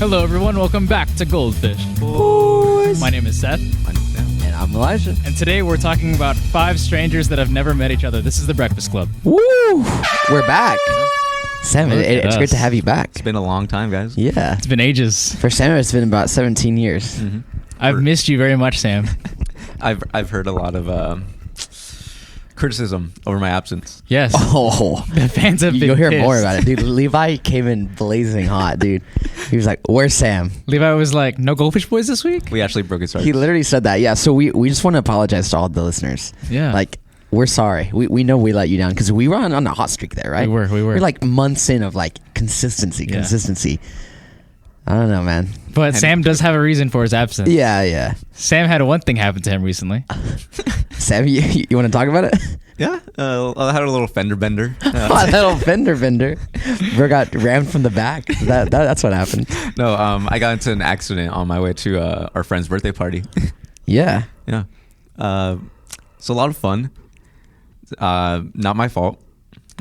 Hello, everyone. Welcome back to Goldfish. Boys. My name is Seth, And I'm Elijah. and today we're talking about 5 strangers that have never met each other. This is the Breakfast Club. Woo! We're back. Sam, Look at it's great us. to have you back. It's been a long time, guys. Yeah. It's been ages. For Sam, it's been about 17 years. Mm-hmm. I've missed you very much, Sam. I've heard a lot of criticism over my absence. Yes. Oh. The fans have been You'll hear pissed. more about it, dude. Levi came in blazing hot, dude. He was like, "Where's Sam?" Levi was like, no Goldfish Boys this week? We actually broke his heart. He literally said that. Yeah, so we just want to apologize to all the listeners. Yeah. Like, we're sorry. We know we let you down because we were on a hot streak there, right? We were. We're like months in of like consistency. I don't know, man. But Sam does have a reason for his absence. Yeah. Sam had one thing happen to him recently. Sam, you want to talk about it? Yeah, I had a little fender bender. A little fender bender. Bro got rammed from the back. That's what happened. No, I got into an accident on my way to our friend's birthday party. Yeah. Yeah, it's a lot of fun. Not my fault.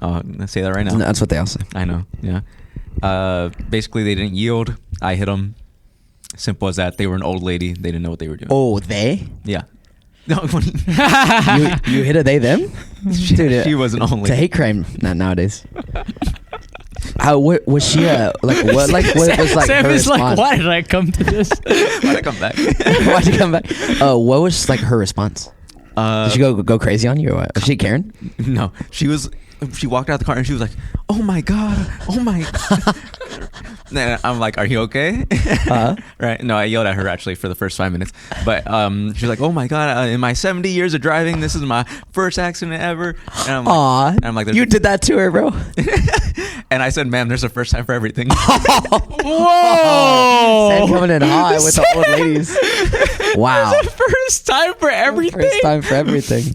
Let's say that right now. That's what they all say. I know. Yeah. Basically, they didn't yield. I hit them. Simple as that. They were an old lady. They didn't know what they were doing. Oh, they? Yeah. No, You hit a they them? Dude, she was an old it's a lady. hate crime nowadays. What was she what was like Sam her is like, response? why did I come to this? Why'd I come back? Why'd you come back? What was like her response? Did she go crazy on you or what? Was she Karen? No, she walked out the car and she was like, "Oh my god, oh my." And I'm like, "Are you okay?" Right? No, I yelled at her actually for the first 5 minutes, but she's like, "Oh my god, in my 70 years of driving, this is my first accident ever." And I'm like, You did that to her, bro. And I said, "Ma'am, there's a first time for everything." Whoa! Sam coming in hot with the old ladies. Wow. First time for everything. First time for everything.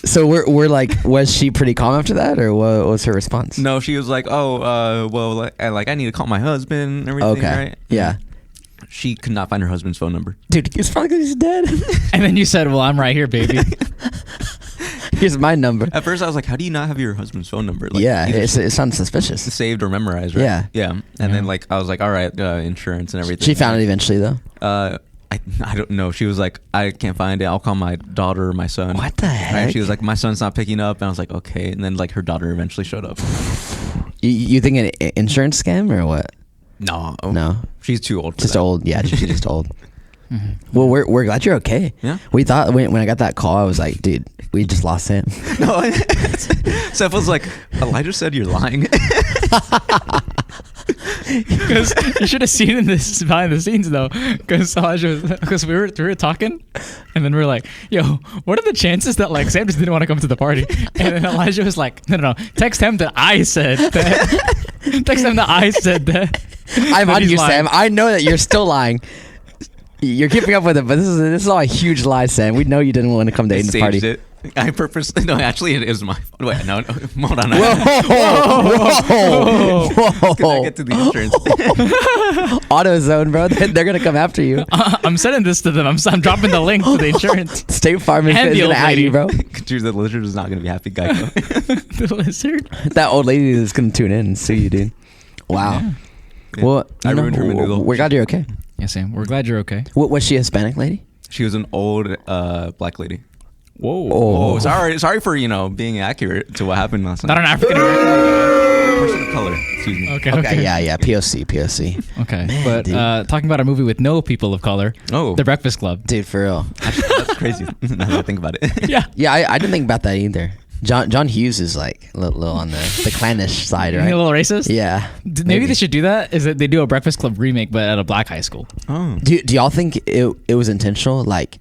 So we're like, was she pretty calm after that, or what was her response? No, she was like, "Oh, well, I need to call my husband and everything." Okay. Right? Yeah. She could not find her husband's phone number. Dude, it's probably because he's dead. And then you said, well, I'm right here, baby. Here's my number. At first, I was like, "How do you not have your husband's phone number?" Like, Yeah, either it sounds suspicious. saved or memorized, right? Yeah. And then like I was like, all right, insurance and everything. She found it eventually, though. I don't know. She was like, I can't find it. I'll call my daughter or my son. What the heck? Right? She was like, my son's not picking up, and I was like, okay. And then like her daughter eventually showed up. You think an insurance scam or what? No, she's too old. For Just that. old. Yeah, she's just old. Well, we're glad you're okay. Yeah. We thought when I got that call, I was like, dude, we just lost him. No, Seth was like, Elijah said you're lying. Because you should have seen this behind the scenes though. Because we were talking, and then we were like, "Yo, what are the chances that like Sam just didn't want to come to the party?" And then Elijah was like, "No. Text him that I said that. Text him that I said that." I'm But on he's you, lying. Sam. I know that you're still lying. You're keeping up with it, but this is all a huge lie, Sam. We know you didn't want to come to Aiden's Staged party. it. I purposely no. Actually, it is my fault. Wait, no. Hold on. Whoa. Can I get to the insurance? AutoZone, bro. They're gonna come after you. I'm sending this to them. I'm dropping the link to the insurance. State Farm is And the gonna old at lady. you, bro. Choose the lizard is not going to be happy, Geico. The lizard. That old lady is gonna tune in and sue you, dude. Wow. Yeah. Well, I ruined her noodle. we're glad you're okay. Yeah, Sam. We're glad you're okay. What was she a Hispanic lady? She was an old black lady. Whoa. Oh, sorry for being accurate to what happened last night. Not an African American. Person of color. Excuse me. Okay. Yeah. POC. Okay. Man, but dude. talking about a movie with no people of color. Oh. The Breakfast Club. Dude, for real. Actually, that's crazy. Now that I think about it. Yeah. Yeah, I didn't think about that either. John Hughes is like a little on the clannish side, A right? little racist. Yeah. Maybe they should do that. Is that they do a Breakfast Club remake, but at a black high school. Oh. Do y'all think it was intentional? Like,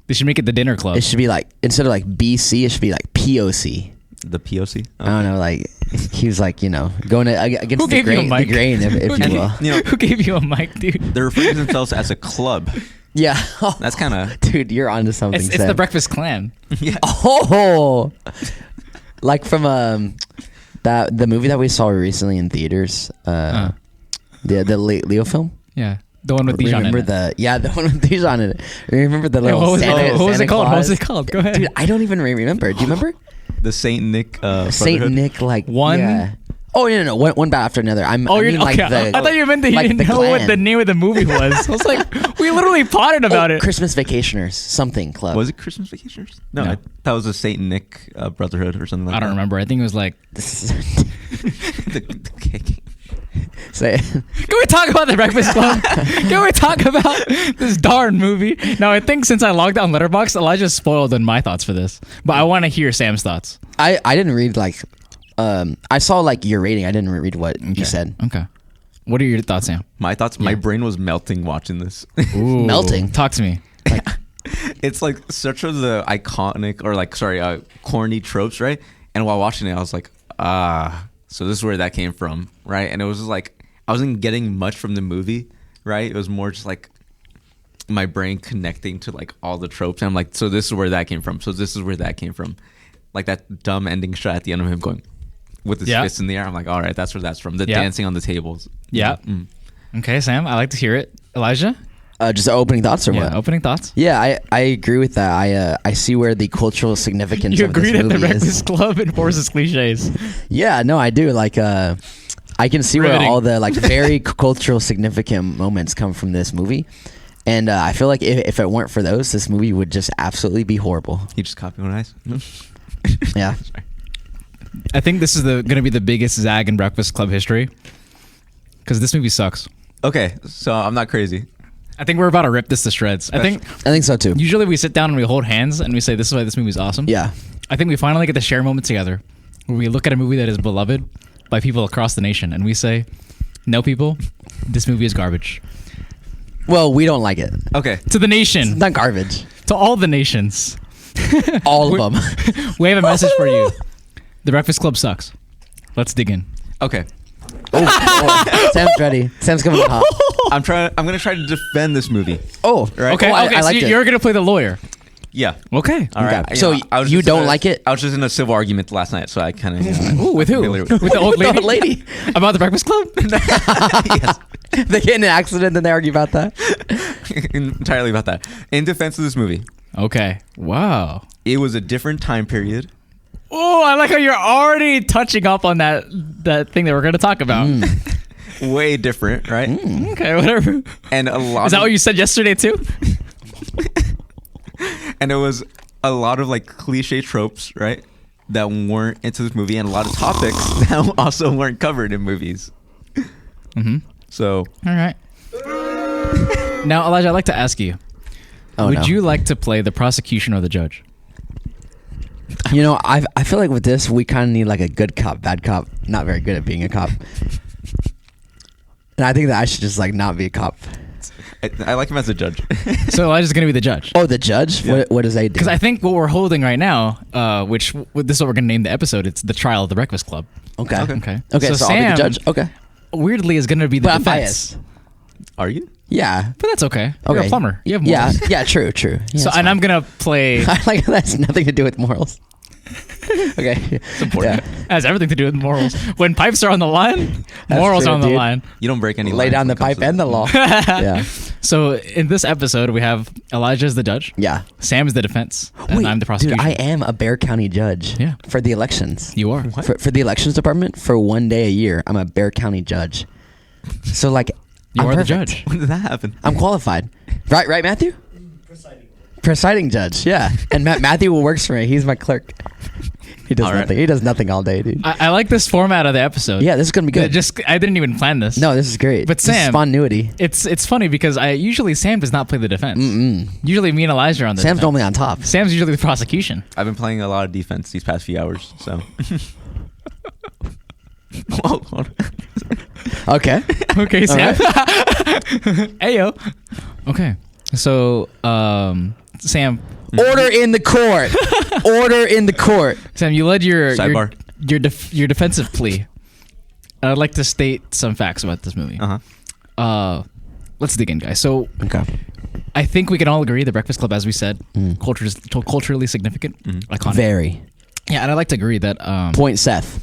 They should make it the dinner club. it should be like, instead of like BC, it should be like POC. The POC? I don't know, like, he was like, going against Who the gave you a mic? grain, if you will. You know, Who gave you a mic, dude? they're referring to themselves as a club. Yeah. That's kind of... Dude, you're onto something, It's Sam. the Breakfast Clan. Yeah. Oh! Like from the movie that we saw recently in theaters, the Leo film. Yeah. The one with Dijon Remember in it. the one with Dijon in it. Remember the little What was Santa, it Santa called? What Claus? was it called? Go ahead. Dude, I don't even remember. Do you remember? The Saint Nick Saint Brotherhood. Nick, like One? Yeah. Oh no, one bad after another. I mean, like okay. the, I thought you meant that you like didn't the know what clan. the name of the movie was. I was like, we literally potted about it. Christmas Vacationers, something club. Was it Christmas Vacationers? No, No. that was a Saint Nick Brotherhood or something like I don't that. remember. I think it was like. This is the cake. say it. Can we talk about the Breakfast Club? Can we talk about this darn movie? Now, I think since I logged on Letterboxd, Elijah spoiled in my thoughts for this, but I want to hear Sam's thoughts. I didn't read like I saw like your rating. I didn't read what you said. Okay. What are your thoughts, Sam? My thoughts. My brain was melting watching this. Ooh, Melting. Talk to me. It's like such of the iconic or like corny tropes, right? And while watching it, I was like, so this is where that came from, right? And it was just like I wasn't getting much from the movie, right? It was more just like my brain connecting to like all the tropes. And I'm like, so this is where that came from. So this is where that came from. Like that dumb ending shot at the end of him going with his fists in the air. I'm like, all right, that's where that's from. The dancing on the tables. Yeah. Okay, Sam, I like to hear it. Elijah? Just opening thoughts or what? Opening thoughts? Yeah, I agree with that. I see where the cultural significance You of this agree that the movie is. Breakfast Club enforces cliches. Yeah, no, I do. Like, I can see Riveting. where all the like very cultural significant moments come from this movie, and I feel like if it weren't for those, this movie would just absolutely be horrible. You just copy what I said. Yeah. I think this is going to be the biggest zag in Breakfast Club history because this movie sucks. Okay, so I'm not crazy. I think we're about to rip this to shreds. I think so too. usually we sit down and we hold hands and we say this is why this movie is awesome. Yeah. I think we finally get to share a moment together where we look at a movie that is beloved by people across the nation and we say, no, people, this movie is garbage. Well, we don't like it. Okay. To the It's nation, not garbage. to all the nations, All of them. we have a message for you. The Breakfast Club sucks. Let's dig in. Okay. Sam's ready. Sam's coming hot. I'm gonna try to defend this movie. Oh, Right. Okay, Oh, I so liked it. you're going to play the lawyer. Yeah. Okay. All right. Okay. So I was you just don't in a- like it? I was just in a civil argument last night, so I kind of. Ooh, with who? Familiar With with- the old The lady? old lady. About the Breakfast Club? Yes. They get in an accident, then they argue about that. Entirely about that. In defense of this movie, Okay. Wow. it was a different time period. Oh, I like how you're already touching up on that thing that we're going to talk about. Way different, right? Okay, whatever. And a lot. Is that of, what you said yesterday too? And it was a lot of like cliche tropes, right? That weren't into this movie, and a lot of topics that also weren't covered in movies. Mm-hmm. So All right. Now, Elijah, I'd like to ask you: Oh, would no. you like to play the prosecution or the judge? You know, I feel like with this, we kind of need like a good cop, bad cop, not very good at being a cop. And I think that I should just like not be a cop. I like him as a judge. So Elijah's going to be the judge. Oh, the judge? Yeah. What does they do? Because I think what we're holding right now, this is what we're going to name the episode. It's the trial of the Breakfast Club. Okay. Okay. Okay, so I'll be Sam, the judge. Okay. weirdly, is going to be the But I'm defense. biased. Are you? Yeah. But that's okay. You're Okay. a plumber. You have Yeah. morals. Yeah. True. Yeah, So, that's and I'm fine. going to play. I like that has nothing to do with morals. Okay. It's important. has everything to do with morals. When pipes are on the line, That's morals true, are on the dude. line. You don't break any. Lay lines down when the it comes pipe to and the that. law. Yeah. So in this episode, we have Elijah as the judge. Yeah. Sam is the defense, and Wait, I'm the prosecution. Dude, I am a Bear County judge. Yeah. For the elections. You are. For the elections department, for one day a year, I'm a Bear County judge. So like, You I'm are the perfect. judge. When did that happen? I'm qualified. Right, Matthew? Presiding judge, yeah. And Matthew works for me. He's my clerk. He does All right. nothing. He does nothing all day, dude. I like this format of the episode. Yeah, this is gonna be good. I didn't even plan this. No, this is great. But This is Sam- spontaneity. It's funny because usually Sam does not play the defense. Usually me and Elijah are on the Sam's defense. normally on top. Sam's usually the prosecution. I've been playing a lot of defense these past few hours, so. Whoa, hold on. Okay. Okay, Sam. right. Ayo. Okay. So, Sam, Order in the court. Order in the court. Sam, you led your Sidebar. your defensive plea. And I'd like to state some facts about this movie. Let's dig in, guys. So, Okay. I think we can all agree the Breakfast Club, as we said, culturally significant, iconic. Very. Yeah, and I'd like to agree that Point Seth.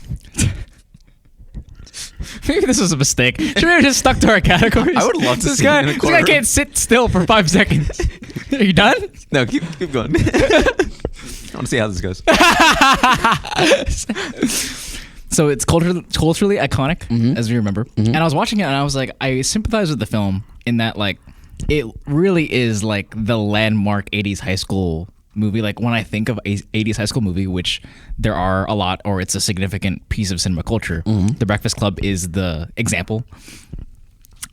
maybe this was a mistake. Should we have just stuck to our categories? I would love to this see guy. it in a This guy courtroom. can't sit still for 5 seconds. Are you done? No, keep going. I want to see how this goes. So it's culturally iconic, as we remember. And I was watching it, and I was like, I sympathize with the film in that, like, it really is like the landmark 80s high school movie. Like, when I think of a 80s high school movie, which there are a lot, or it's a significant piece of cinema culture, The Breakfast Club is the example.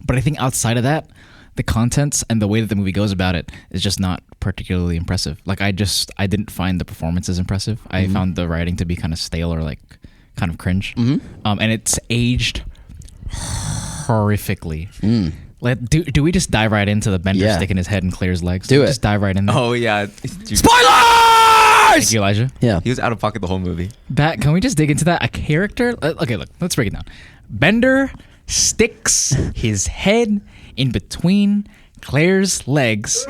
But I think outside of that, the contents and the way that the movie goes about it is just not particularly impressive. Like, I didn't find the performances impressive. I found the writing to be kind of stale or like kind of cringe. And it's aged horrifically. Like, do we just dive right into the Bender sticking his head in Claire's legs? Do it. Just dive right in there. Oh yeah. Spoilers! Thank you, Elijah. Yeah. He was out of pocket the whole movie. That, can we just dig into that? A character. Okay, look. Let's break it down. Bender sticks his head in between Claire's legs.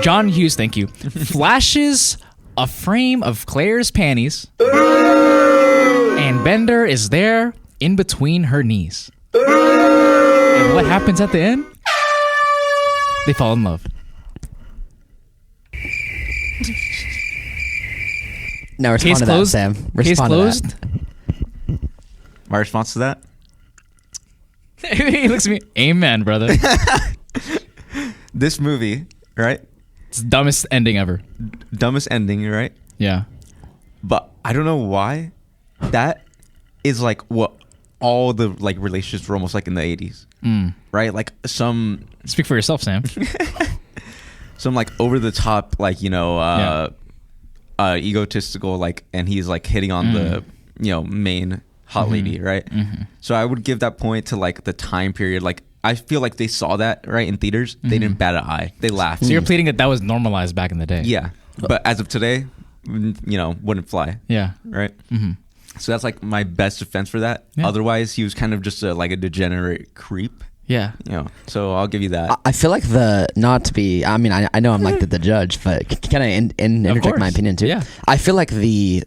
John Hughes, thank you, flashes a frame of Claire's panties, and Bender is there in between her knees. And what happens at the end? They fall in love. Now respond Case to closed. that, Sam. Case Respond closed. to that. My response to that? He looks at me. Amen, brother. This movie, right? It's the dumbest ending ever. Dumbest ending, right? Yeah. But I don't know why. That is like what all the like relationships were almost like in the 80s. Right? Like some Speak for yourself, Sam. like over the top, like, you know, egotistical, like, and he's like hitting on the, you know, main hot lady, right? So I would give that point to like the time period. Like, I feel like they saw that right in theaters. They didn't bat an eye. They laughed. So you're pleading that was normalized back in the day. Yeah, but as of today, you know, wouldn't fly. Yeah. Right. So that's like my best defense for that. Yeah. Otherwise, he was kind of just like a degenerate creep. Yeah. You know, so I'll give you that. I feel like not to be, I mean, I know I'm like the judge, but can I interject my opinion too? Yeah. I feel like the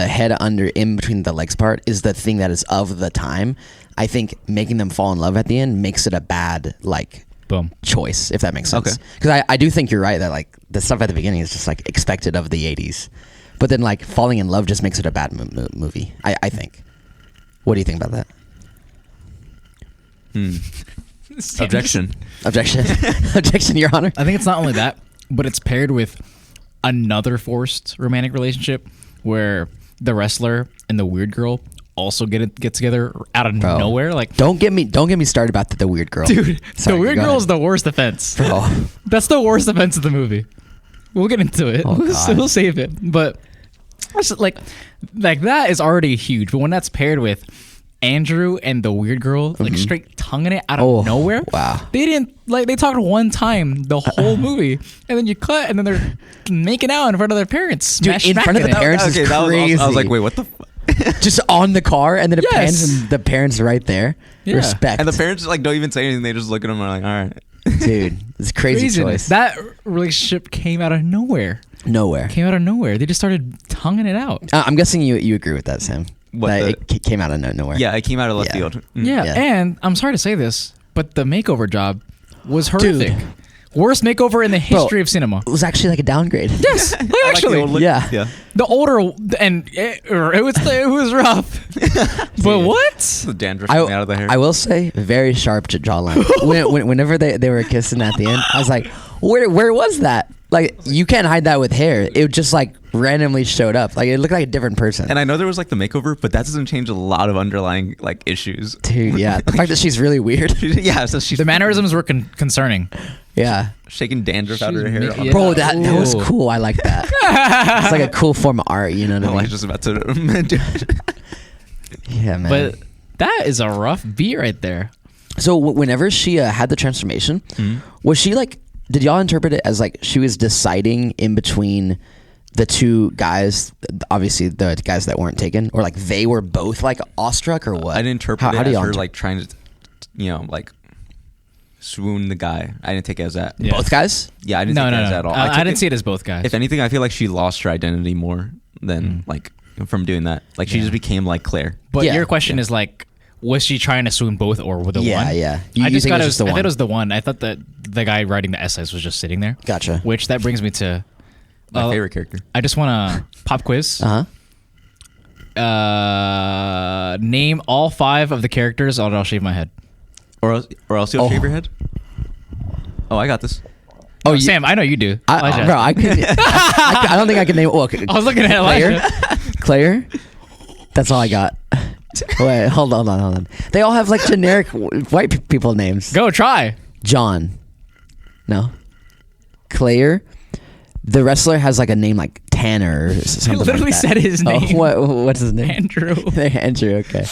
head under in between the legs part is the thing that is of the time. I think making them fall in love at the end makes it a bad like Boom. choice, if that makes sense. Okay. Because I do think you're right that like the stuff at the beginning is just like expected of the 80s. But then like falling in love just makes it a bad movie, I think. What do you think about that? Objection. Objection. Objection, Your Honor. I think it's not only that, but it's paired with another forced romantic relationship where the wrestler and the weird girl also get together out of nowhere. Like, don't get me started about the weird girl. dude, Sorry, the weird go girl ahead. is the worst offense. Bro. That's the worst offense of the movie. We'll get into it. Oh, God. We'll save it. But it's just like that is already huge. But when that's paired with Andrew and the weird girl, like straight tonguing it out of nowhere. Wow. They didn't they talked one time the whole movie, and then you cut, and then they're making out in front of their parents. Dude, in front of the smacking it. parents is that was, crazy. I was like, wait, what the Just on the car, and then it Yes. pans, and the parents are right there. Yeah. Respect. And the parents like don't even say anything. They just look at him and are like, all right. Dude, it's a crazy Craziness. choice. That relationship came out of nowhere. Nowhere. Came out of nowhere. They just started tonguing it out. I'm guessing you agree with that, Sam. What, That it came out of nowhere. Yeah, it came out of left Yeah. field. Yeah, Yeah. and I'm sorry to say this, but the makeover job was horrific. Dude. Worst makeover in the history of cinema. It was actually like a downgrade. Yes, I like the actually, old look. Yeah. Yeah. the older and it was rough. But what? The dandruff coming out of the hair. I will say, very sharp jawline. Whenever they were kissing at the end, I was like, where was that? Like, you can't hide that with hair. It just like randomly showed up. Like, it looked like a different person. And I know there was like the makeover, but that doesn't change a lot of underlying like issues. Dude, yeah. The fact that she's really weird. Yeah, so she's The mannerisms were concerning. Yeah. shaking dandruff out of her She's hair. ma- yeah. Bro, that was Ooh. cool. I like that. It's like a cool form of art, you know what I mean? Elijah's about to. Yeah, man. But that is a rough beat right there. So whenever she had the transformation, was she like? Did y'all interpret it as like she was deciding in between the two guys? Obviously, the guys that weren't taken, or like they were both like awestruck, or what? I didn't interpret How it do as y'all her interpret? like trying to, you know, like swoon the guy. I didn't take it as that. Yeah. Both guys? Yeah, I didn't No, take no, it as no. that at all. I took didn't see it as both guys. If anything, I feel like she lost her identity more than like from doing that. Like she just became like Claire. But Yeah. your question is like, was she trying to swoon both or with the Yeah, one? yeah. I You just think thought it it was was. just the I thought one. it was the one. I thought that the guy writing the essays was just sitting there. Gotcha. Which that brings me to My favorite character. I just want a pop quiz. Uh huh. Name all 5 of the characters, or I'll shave my head. Or else you'll shave your head. Oh, I got this. Oh, Sam, I know you do. I don't think I can name. Well, I was looking at Elijah. Claire. That's all I got. Wait, hold on. They all have like generic white people names. Go try. John. No. Claire. The wrestler has like a name like Tanner or something. I literally like that. said his name. What's his name? Andrew. Andrew. Okay.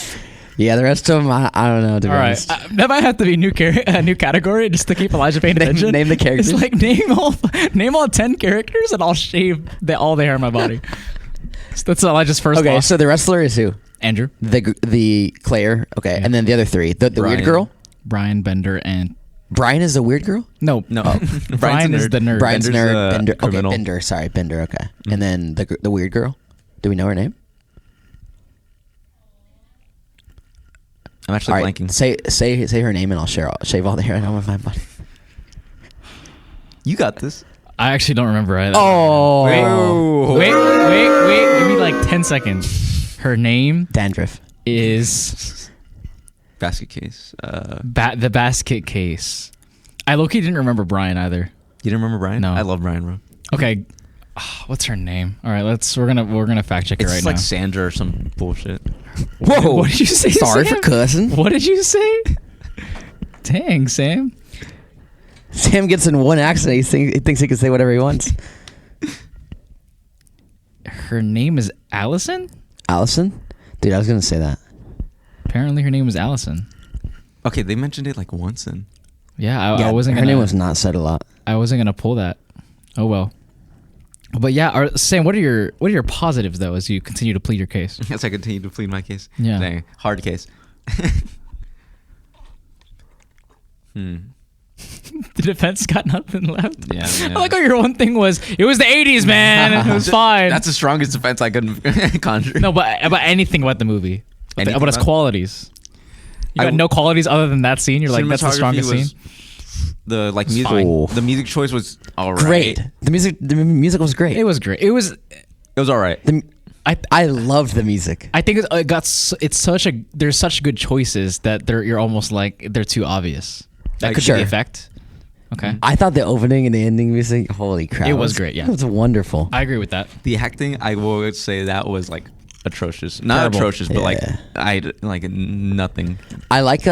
Yeah, the rest of them, I don't know. To be All right, honest. that might have to be a new category just to keep Elijah paying attention. Name the characters. It's like name all 10 characters, and I'll shave all the hair on my body. So that's Elijah's first. Okay, loss. so the wrestler is who? Andrew, the Claire. Okay, and then the other 3. The weird girl. Brian, Bender, and Brian is the weird girl. no. Brian is the nerd. Brian's Bender's nerd. the Bender. Okay, criminal. Bender. Sorry, Bender. Okay, and then the weird girl. Do we know her name? I'm actually All right, blanking. say her name and I'll shave all the hair on my body. You got this. I actually don't remember either. Oh, Wait. Give me like 10 seconds. Her name dandruff. is Basket case. the basket case. I low-key didn't remember Brian either. You didn't remember Brian? No. I love Brian, bro. Okay. What's her name? All right, we're gonna fact check it It's right like now. Sandra or some bullshit. Whoa! What did you say? Sorry Sam? for cussing. What did you say? Dang, Sam. Sam gets in one accent. He thinks he can say whatever he wants. Her name is Allison? Allison? Dude, I was gonna say that. Apparently her name was Allison. Okay, they mentioned it like once and Yeah, I wasn't her gonna, name was not said a lot. I wasn't gonna pull that. Oh well. But yeah, Sam, what are your positives though as you continue to plead your case? as I continue to plead my case. Yeah. Dang, hard case. The defense got nothing left. Yeah. I like how your one thing was it was the 80s, man. It was fine. That's the strongest defense I could conjure. No, but about anything about the movie. Anything About its about- qualities. You got I- no qualities other than that scene. You're like, that's the Cinematography strongest was- scene. The like music, fine. the music choice was all right. Great. The music was great. It was great. It was. It was all right. I loved the music. I think there's such good choices that you're almost like they're too obvious. That could Sure. be the effect. Okay, I thought the opening and the ending music, holy crap. It was great, yeah. It was wonderful. I agree with that. The acting, I would say that was like atrocious. Not Terrible. atrocious, but like Yeah. I like nothing. I like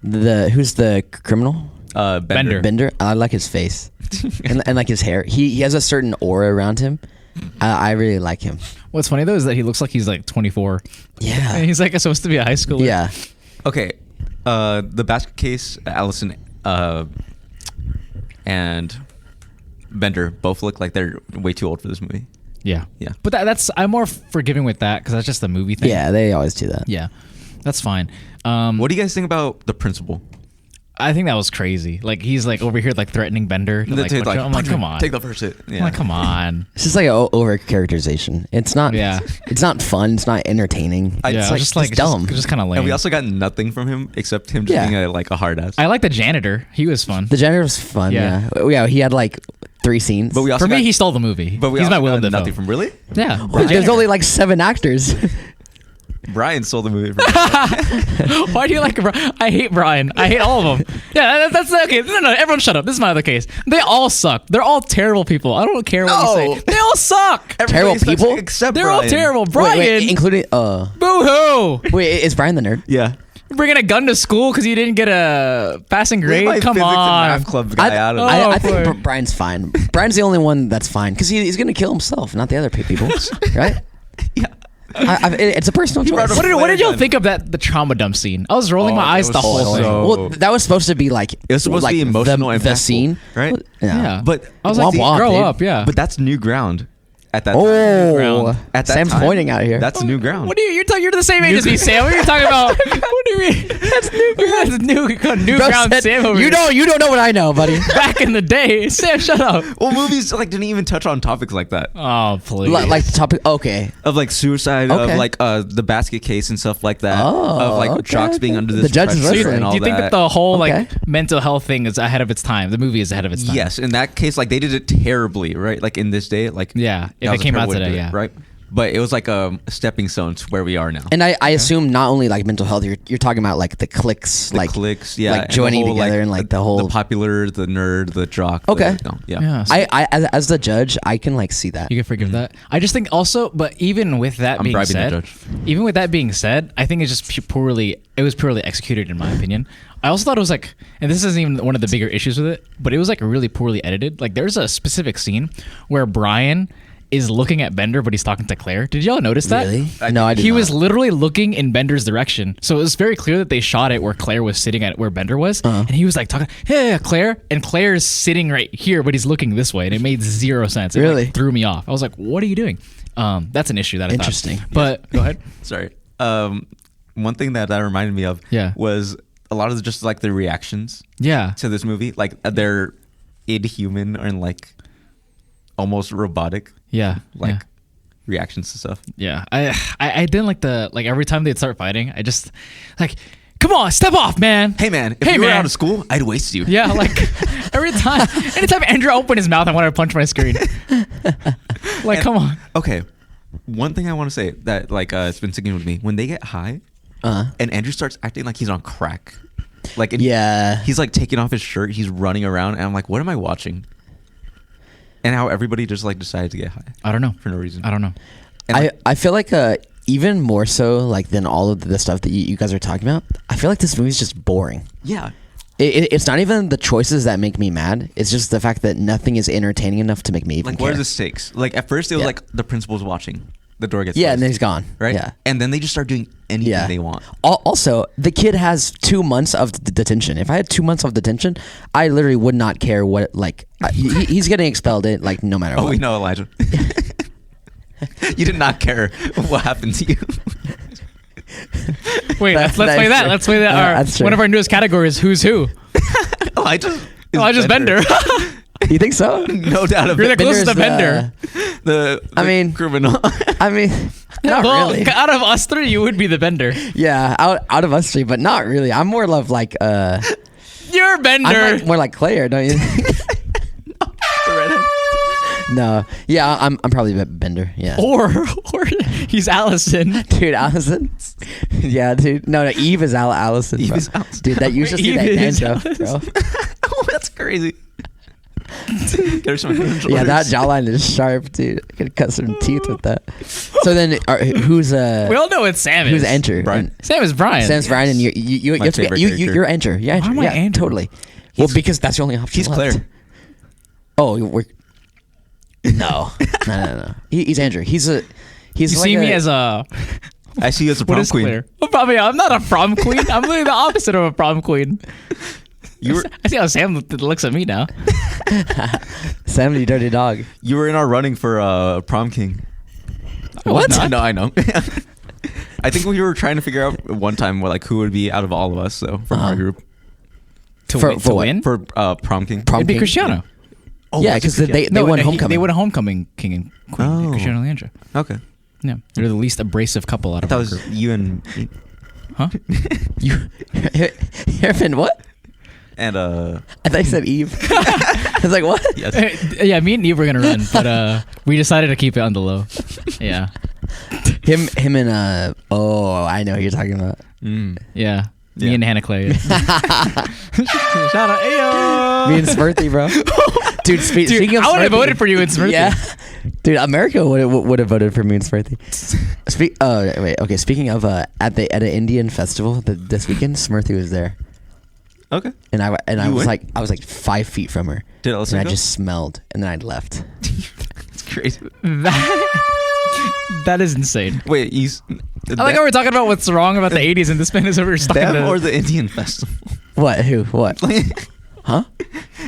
who's the criminal? Bender. Bender. I like his face and like his hair. He has a certain aura around him. I really like him. What's funny though is that he looks like he's like 24. Yeah. And he's like supposed to be a high schooler. Yeah. Okay, the basket case, Allison, and Bender both look like they're way too old for this movie. Yeah. Yeah. But that's I'm more forgiving with that because that's just a movie thing. Yeah, they always do that. Yeah. That's fine. What do you guys think about the principal? I think that was crazy. Like he's like over here like threatening Bender. To, like, Dude, punch him. I'm like, come on. take the first hit. Yeah. I'm like, come on. It's just like an over characterization. It's not. Yeah. It's not fun. It's not entertaining. I- Yeah, it's just dumb. just kind of lame. And we also got nothing from him except him just Yeah. being a hard ass. I like the janitor. He was fun. The janitor was fun. Yeah. Yeah. He had like 3 scenes. But we also For me, got, he stole the movie. but we he's also my Willem got Dafoe. nothing from really. Yeah. There's only like 7 actors. Brian stole the movie. From Why do you like Brian? I hate Brian. I hate all of them. Yeah, that's okay. No, everyone shut up. This is my other case. They all suck. They're all terrible people. I don't care what No. you say. They all suck. Terrible people? except They're all Brian. terrible. Brian, Wait, including boo-hoo. wait, is Brian the nerd? Yeah. Bringing a gun to school because you didn't get a passing Leave grade? my Come physics and on. math club guy out of it. Oh, I think boy. Brian's fine. Brian's the only one that's fine because he's gonna kill himself, not the other people, right? Yeah. It's a personal brought choice. up- What did y'all Gun. think of the trauma dump scene? I was rolling my Oh, eyes that the was whole thing. so- Well, that was supposed to be like It was supposed to be emotional and the impactful, scene, right? Yeah. But I was like, Womp womp, grow dude. up, yeah. but that's new ground at that time. Oh, ground. At that Sam's time, pointing out here. That's new ground. What do you're the same age as me, Sam. What are you talking about? What do you mean? That's new ground. That's new Bro ground, said, Sam. Over you here. don't know what I know, buddy. Back in the day, Sam, shut up. Well, movies like didn't even touch on topics like that. Oh, please. Like the topic. Okay, Of like suicide, Okay. of like the basket case and stuff like that. Oh, of like okay, jocks being okay. under The this judge is pressure listening. and all do you think that that. the whole Okay. like mental health thing is ahead of its time? The movie is ahead of its time. Yes, in that case, like they did it terribly, right? Like in this day, like Yeah, if that it was a came out terrible way to today, do it, yeah. right. but it was like a stepping stone to where we are now. And I assume not only like mental health, you're talking about like the cliques, The like cliques, yeah, like and joining the whole, together and like the whole. the popular, the nerd, the jock. Okay. Yeah. So I as the judge, I can like see that. you can forgive that. I just think also, but even with that I'm being bribing the said, judge. even with that being said, I think it's just poorly. It was poorly executed in my opinion. I also thought it was like, and this isn't even one of the bigger issues with it, but it was like really poorly edited. Like there's a specific scene where Brian is looking at Bender, but he's talking to Claire. Did y'all notice that? Really? No, I did He not. was literally looking in Bender's direction, so it was very clear that they shot it where Claire was sitting at where Bender was, and he was like talking, "Hey, Claire," and Claire's sitting right here, but he's looking this way, and it made zero sense. It Really? like, threw me off. I was like, "What are you doing?" That's an issue that I Interesting. thought. But go ahead. Sorry. One thing that reminded me of Yeah. was a lot of just like the reactions Yeah. to this movie. Like they're inhuman and like almost robotic. Yeah. Like reactions to stuff. Yeah. I didn't like the like every time they'd start fighting, I just like, come on, step off, man. Hey man, if Hey, you were man. out of school, I'd waste you. Yeah, like anytime Andrew opened his mouth, I wanted to punch my screen. Like, come on. Okay. One thing I want to say that like it's been sticking with me when they get high, and Andrew starts acting like he's on crack. Like Yeah. he's like taking off his shirt, he's running around, and I'm like, what am I watching? And how everybody just like decided to get high I don't know. for no reason. I don't know. And I feel like even more so like than all of the stuff that you guys are talking about. I feel like this movie's just boring. yeah. It's not even the choices that make me mad. It's just the fact that nothing is entertaining enough to make me even Like, care. what are the stakes? Like, at first, it was Yeah. like the principal's watching. The door gets Yeah, closed, and then he's gone. right? Yeah. And then they just start doing anything Yeah. they want. Also, the kid has 2 months of detention. If I had 2 months of detention, I literally would not care what. Like, he's getting expelled. Like, no matter Oh, what. we know, Elijah. You did not care what happened to you. Wait, let's That play is that. true. Let's play that. That's true. One of our newest categories, Who's Who? Elijah's Bender. You think so? No doubt about You're the it. closest to Bender's Bender. The I mean- criminal. I mean, not Well, really. out of us three, you would be the Bender. Yeah, out of us three, but not really. I'm more of like You're Bender. I'm more like Claire, don't you? The redhead. No, yeah, I'm probably Bender. Yeah, or he's Allison. dude, Allison. Yeah, dude. No, Eve is Allison. Eve bro. is Allison. Dude, that you should see Eve that is dance, bro. Oh, that's crazy. Get her some head and Yeah, that shoulders. jawline is sharp, dude. I could cut some teeth with that. So then, who's We all know what Sam is. who's Enter? Brian. Sam is Brian. Sam's Brian, and you My have to favorite be, character. you're Enter. Yeah, Why am I yeah, Enter? totally. Well, because that's the only option. He's left. Claire. Oh, we're no. He's Andrew. He's You like see me as a I see you as a what prom is queen. Claire? Oh, probably I'm not a prom queen. I'm literally the opposite of a prom queen. You were I see how Sam looks at me now. Sam, you dirty dog. you were in our running for prom king. What? No, I know. I think we were trying to figure out one time like who would be out of all of us. So from our group To For- win? for To what? win? for prom king. Prom It'd be king? Cristiano. Oh, Yeah, was it because Cristiano? they won he- homecoming. They won a homecoming king and queen. Oh. Cristiano and Leandra. Okay. Yeah, they're the least abrasive couple out of That our was group. you and Huh? You, Irvin, what? and I thought you said Eve. I was like, what? yes. Yeah, me and Eve were gonna run, but we decided to keep it on the low. Yeah, Him and oh, I know who you're talking about. Mm. yeah. Me Yeah. and Hannah Clay. Shout out, ayo. Me and Smurthy, bro. Dude, Dude, speaking of I would have Smurfy- voted for you in Smurfy. Yeah. Dude, America would have voted for me and Smurthy. Wait, okay. Speaking of at an Indian festival this weekend, Smurthy was there, Okay. and I You was went? like 5 feet from her, Did and Ellison I go? just smelled, and then I left. It's crazy. That is insane. Wait, I like how we're talking about what's wrong about the 80s, and this man is over here stuck in them the... or the Indian festival? What? Who? What? Huh?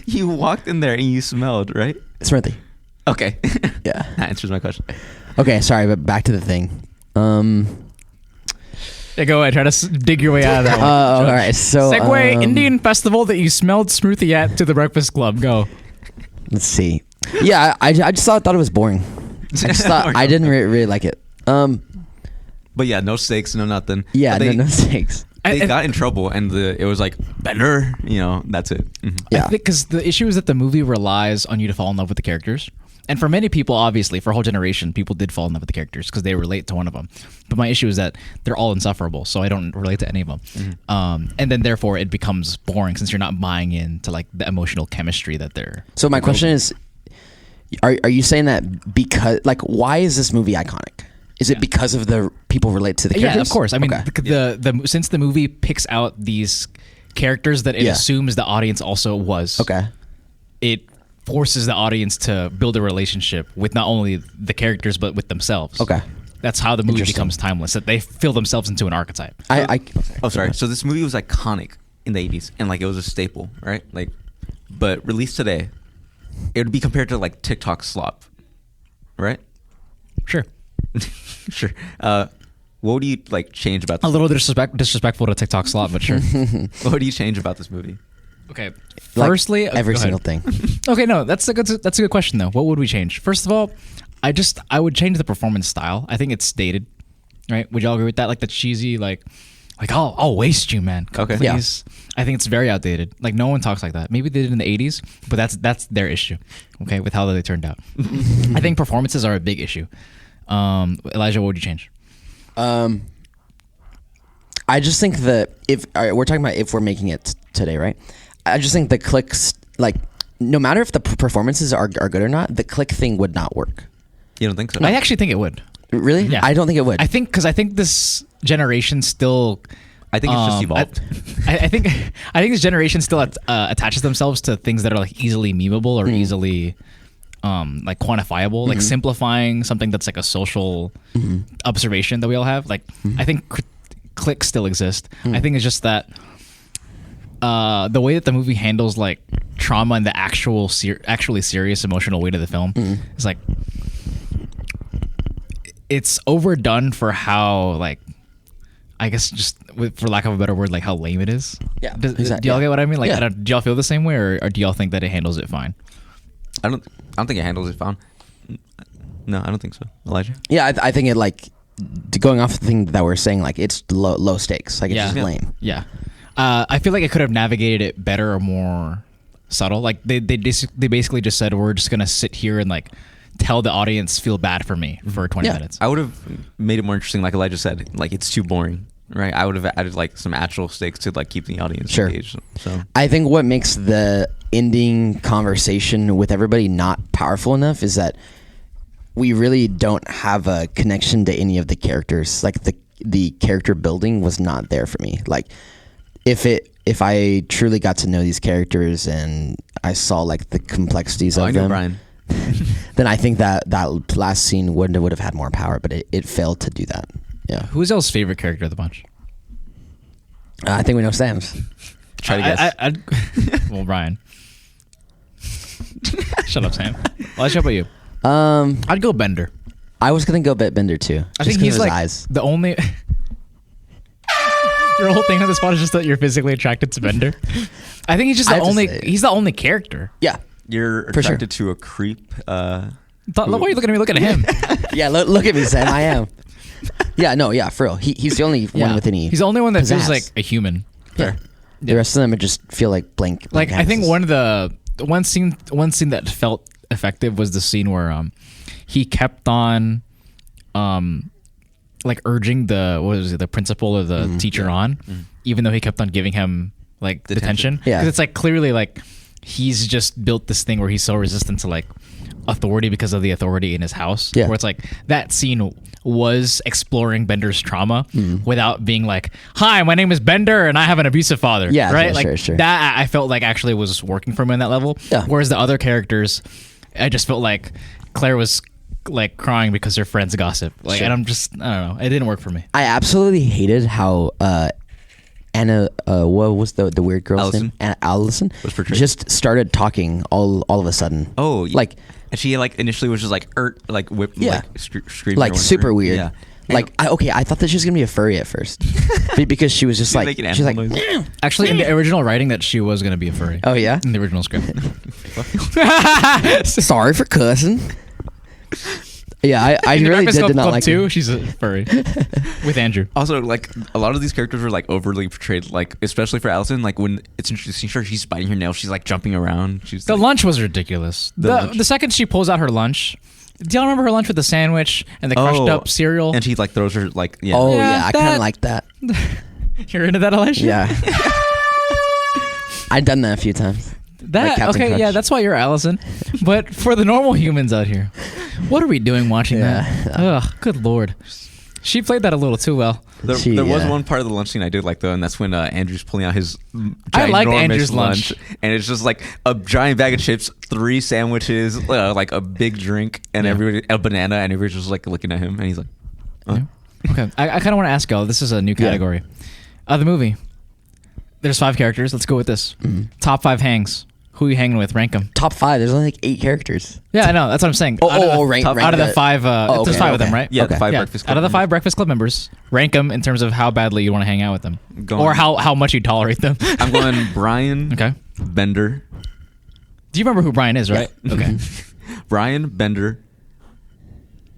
You walked in there and you smelled, right? Smurthy. Okay. Yeah. That answers my question. Okay, sorry, but back to the thing. Yeah, go ahead. Try to dig your way out of that one. All right. So Segway Indian festival that you smelled smoothie at to the Breakfast Club. Go. Let's see. Yeah, I just thought it was boring. I just thought I didn't really like it. But yeah, no stakes, no nothing. Yeah, But they, no stakes. they got in trouble, and it was like Bender. You know, that's it. Mhm. Yeah. I think because the issue is that the movie relies on you to fall in love with the characters. And for many people, obviously, for a whole generation, people did fall in love with the characters because they relate to one of them. But my issue is that they're all insufferable, so I don't relate to any of them. And then therefore it becomes boring since you're not buying into like the emotional chemistry that they're. So my question is, are you saying that because like why is this movie iconic? Is it because of the people relate to the characters? Yeah, of course. I mean, Okay. the since the movie picks out these characters that it Yeah. assumes the audience also was. Okay. It forces the audience to build a relationship with not only the characters but with themselves. Okay. That's how the movie Interesting. becomes timeless. That they fill themselves into an archetype. Oh, sorry. So this movie was iconic in the 80s, and like it was a staple, right? Like, but released today, it would be compared to like TikTok slop, right? Sure. Sure. What would you like change about A this? little disrespectful to TikTok slot, but sure. What would you change about this movie? Okay. Like, Firstly, every go single ahead. thing. Okay, no, that's a good question though. What would we change? First of all, I would change the performance style. I think it's dated, right? Would y'all agree with that? Like the cheesy, like I'll waste you, man. Okay. Please. Yeah. I think it's very outdated. Like no one talks like that. Maybe they did in the 80s, but that's their issue. Okay, with how they turned out. I think performances are a big issue. Elijah, what would you change? I just think that if all right, we're talking about if we're making it today, right? I just think the clicks, like, no matter if the performances are good or not, the click thing would not work. You don't think so? I actually think it would. Really? Yeah. I don't think it would. I think this generation still. I think it's just evolved. I think this generation still attaches themselves to things that are like easily memeable or easily like quantifiable, like simplifying something that's like a social observation that we all have. Like I think clicks still exist. I think it's just that the way that the movie handles like trauma and the actually serious emotional weight of the film is like it's overdone for how like I guess just for lack of a better word, like how lame it is. Yeah, Do exactly. y'all get what I mean? Like, Yeah. do y'all feel the same way, or do y'all think that it handles it fine? I don't think it handles it fine. No, I don't think so. Elijah? Yeah, I think it like going off the thing that we're saying, like it's low stakes, like it's just lame. Yeah. I feel like it could have navigated it better or more subtle. Like they basically just said we're just gonna sit here and like tell the audience feel bad for me for 20 minutes. I would have made it more interesting, like Elijah said. Like it's too boring, right? I would have added like some actual stakes to like keep the audience engaged. So I think what makes the ending conversation with everybody not powerful enough is that we really don't have a connection to any of the characters. Like the character building was not there for me. Like if I truly got to know these characters and I saw like the complexities I of knew them, Brian. then I think that last scene would have had more power, but it failed to do that. Yeah. Who's y'all's favorite character of the bunch? I think we know Sam's. Try to guess. Well, Brian. Shut up, Sam. Elijah, how about you? I'd go Bender. I was gonna go Bender too. I just think 'cause he's of his like eyes. the only. Your whole thing on the spot is just that you're physically attracted to Bender. I think he's just I the have to only. say it. He's the only character. Yeah. You're For sure. attracted to a creep. Why are you looking at me? Looking at him. Yeah, look at me, Sam. I am. Yeah, no, yeah, for real. He's the only one with any. He's the only one that feels pizzazz. like a human. Yeah. The rest of them just feel like blank. Like I think canvases. one scene that felt effective was the scene where he kept on like urging the principal or the teacher on, even though he kept on giving him like detention. Yeah. 'Cause it's like clearly like he's just built this thing where he's so resistant to like authority because of the authority in his house. Yeah. Where it's like that scene was exploring Bender's trauma without being like, "Hi, my name is Bender and I have an abusive father." Yeah, right. yeah, Like sure. that, I felt like actually was working for him in that level. Yeah. Whereas the other characters, I just felt like Claire was like crying because her friends gossip. Like, and I don't know, it didn't work for me. I absolutely hated how Anna, what was the weird girl's Allison. name? Allison Was portrayed. just started talking all of a sudden. Oh, like and she like initially was just like whip, Yeah. like screaming, like or super whatever. weird. Yeah. Like I thought that she was gonna be a furry at first, because she was just like making she's like, animal noises. Actually, in the original writing, that she was gonna be a furry. oh yeah, In the original script. sorry for cussing. I In the really Breakfast did Club not like too. her. She's a furry with Andrew. Also, like a lot of these characters were like overly portrayed, like especially for Allison. Like when it's introducing her, she's biting her nails, she's like jumping around. She's The like, lunch was ridiculous. lunch. The second she pulls out her lunch, do y'all remember her lunch with the sandwich and the crushed up cereal? and she like throws her like Oh Yeah, yeah, I kind that- of like that. You're into that, Elijah? Yeah. I've done that a few times. That Like Captain okay? Crunch. Yeah, that's why you're Allison. But for the normal humans out here, what are we doing watching Yeah. that? Ugh, good lord. She played that a little too well. There She- was yeah. one part of the lunch scene I did like though, and that's when Andrew's pulling out his I liked ginormous Andrew's lunch. and it's just like a giant bag of chips, 3 sandwiches, like a big drink, and Yeah. everybody a banana, and everybody's just like looking at him, and he's like, Yeah. Okay, I kind of want to ask y'all. This is a new category. The movie. There's 5 characters. Let's go with this. Top 5 hangs. Who you hanging with? Rank them. Top 5. There's only like 8 characters. Yeah, I know. That's what I'm saying. Rank out of the the- 5. Oh, There's okay, 5 of them, okay. right? yeah, Okay. the 5 Yeah. Breakfast Club Out of the 5 members. Breakfast Club members, rank them in terms of how badly you want to hang out with them, Go or on. how much you tolerate them. I'm going Brian, Okay. Bender, Do you remember who Brian is, right? Okay. Brian, Bender,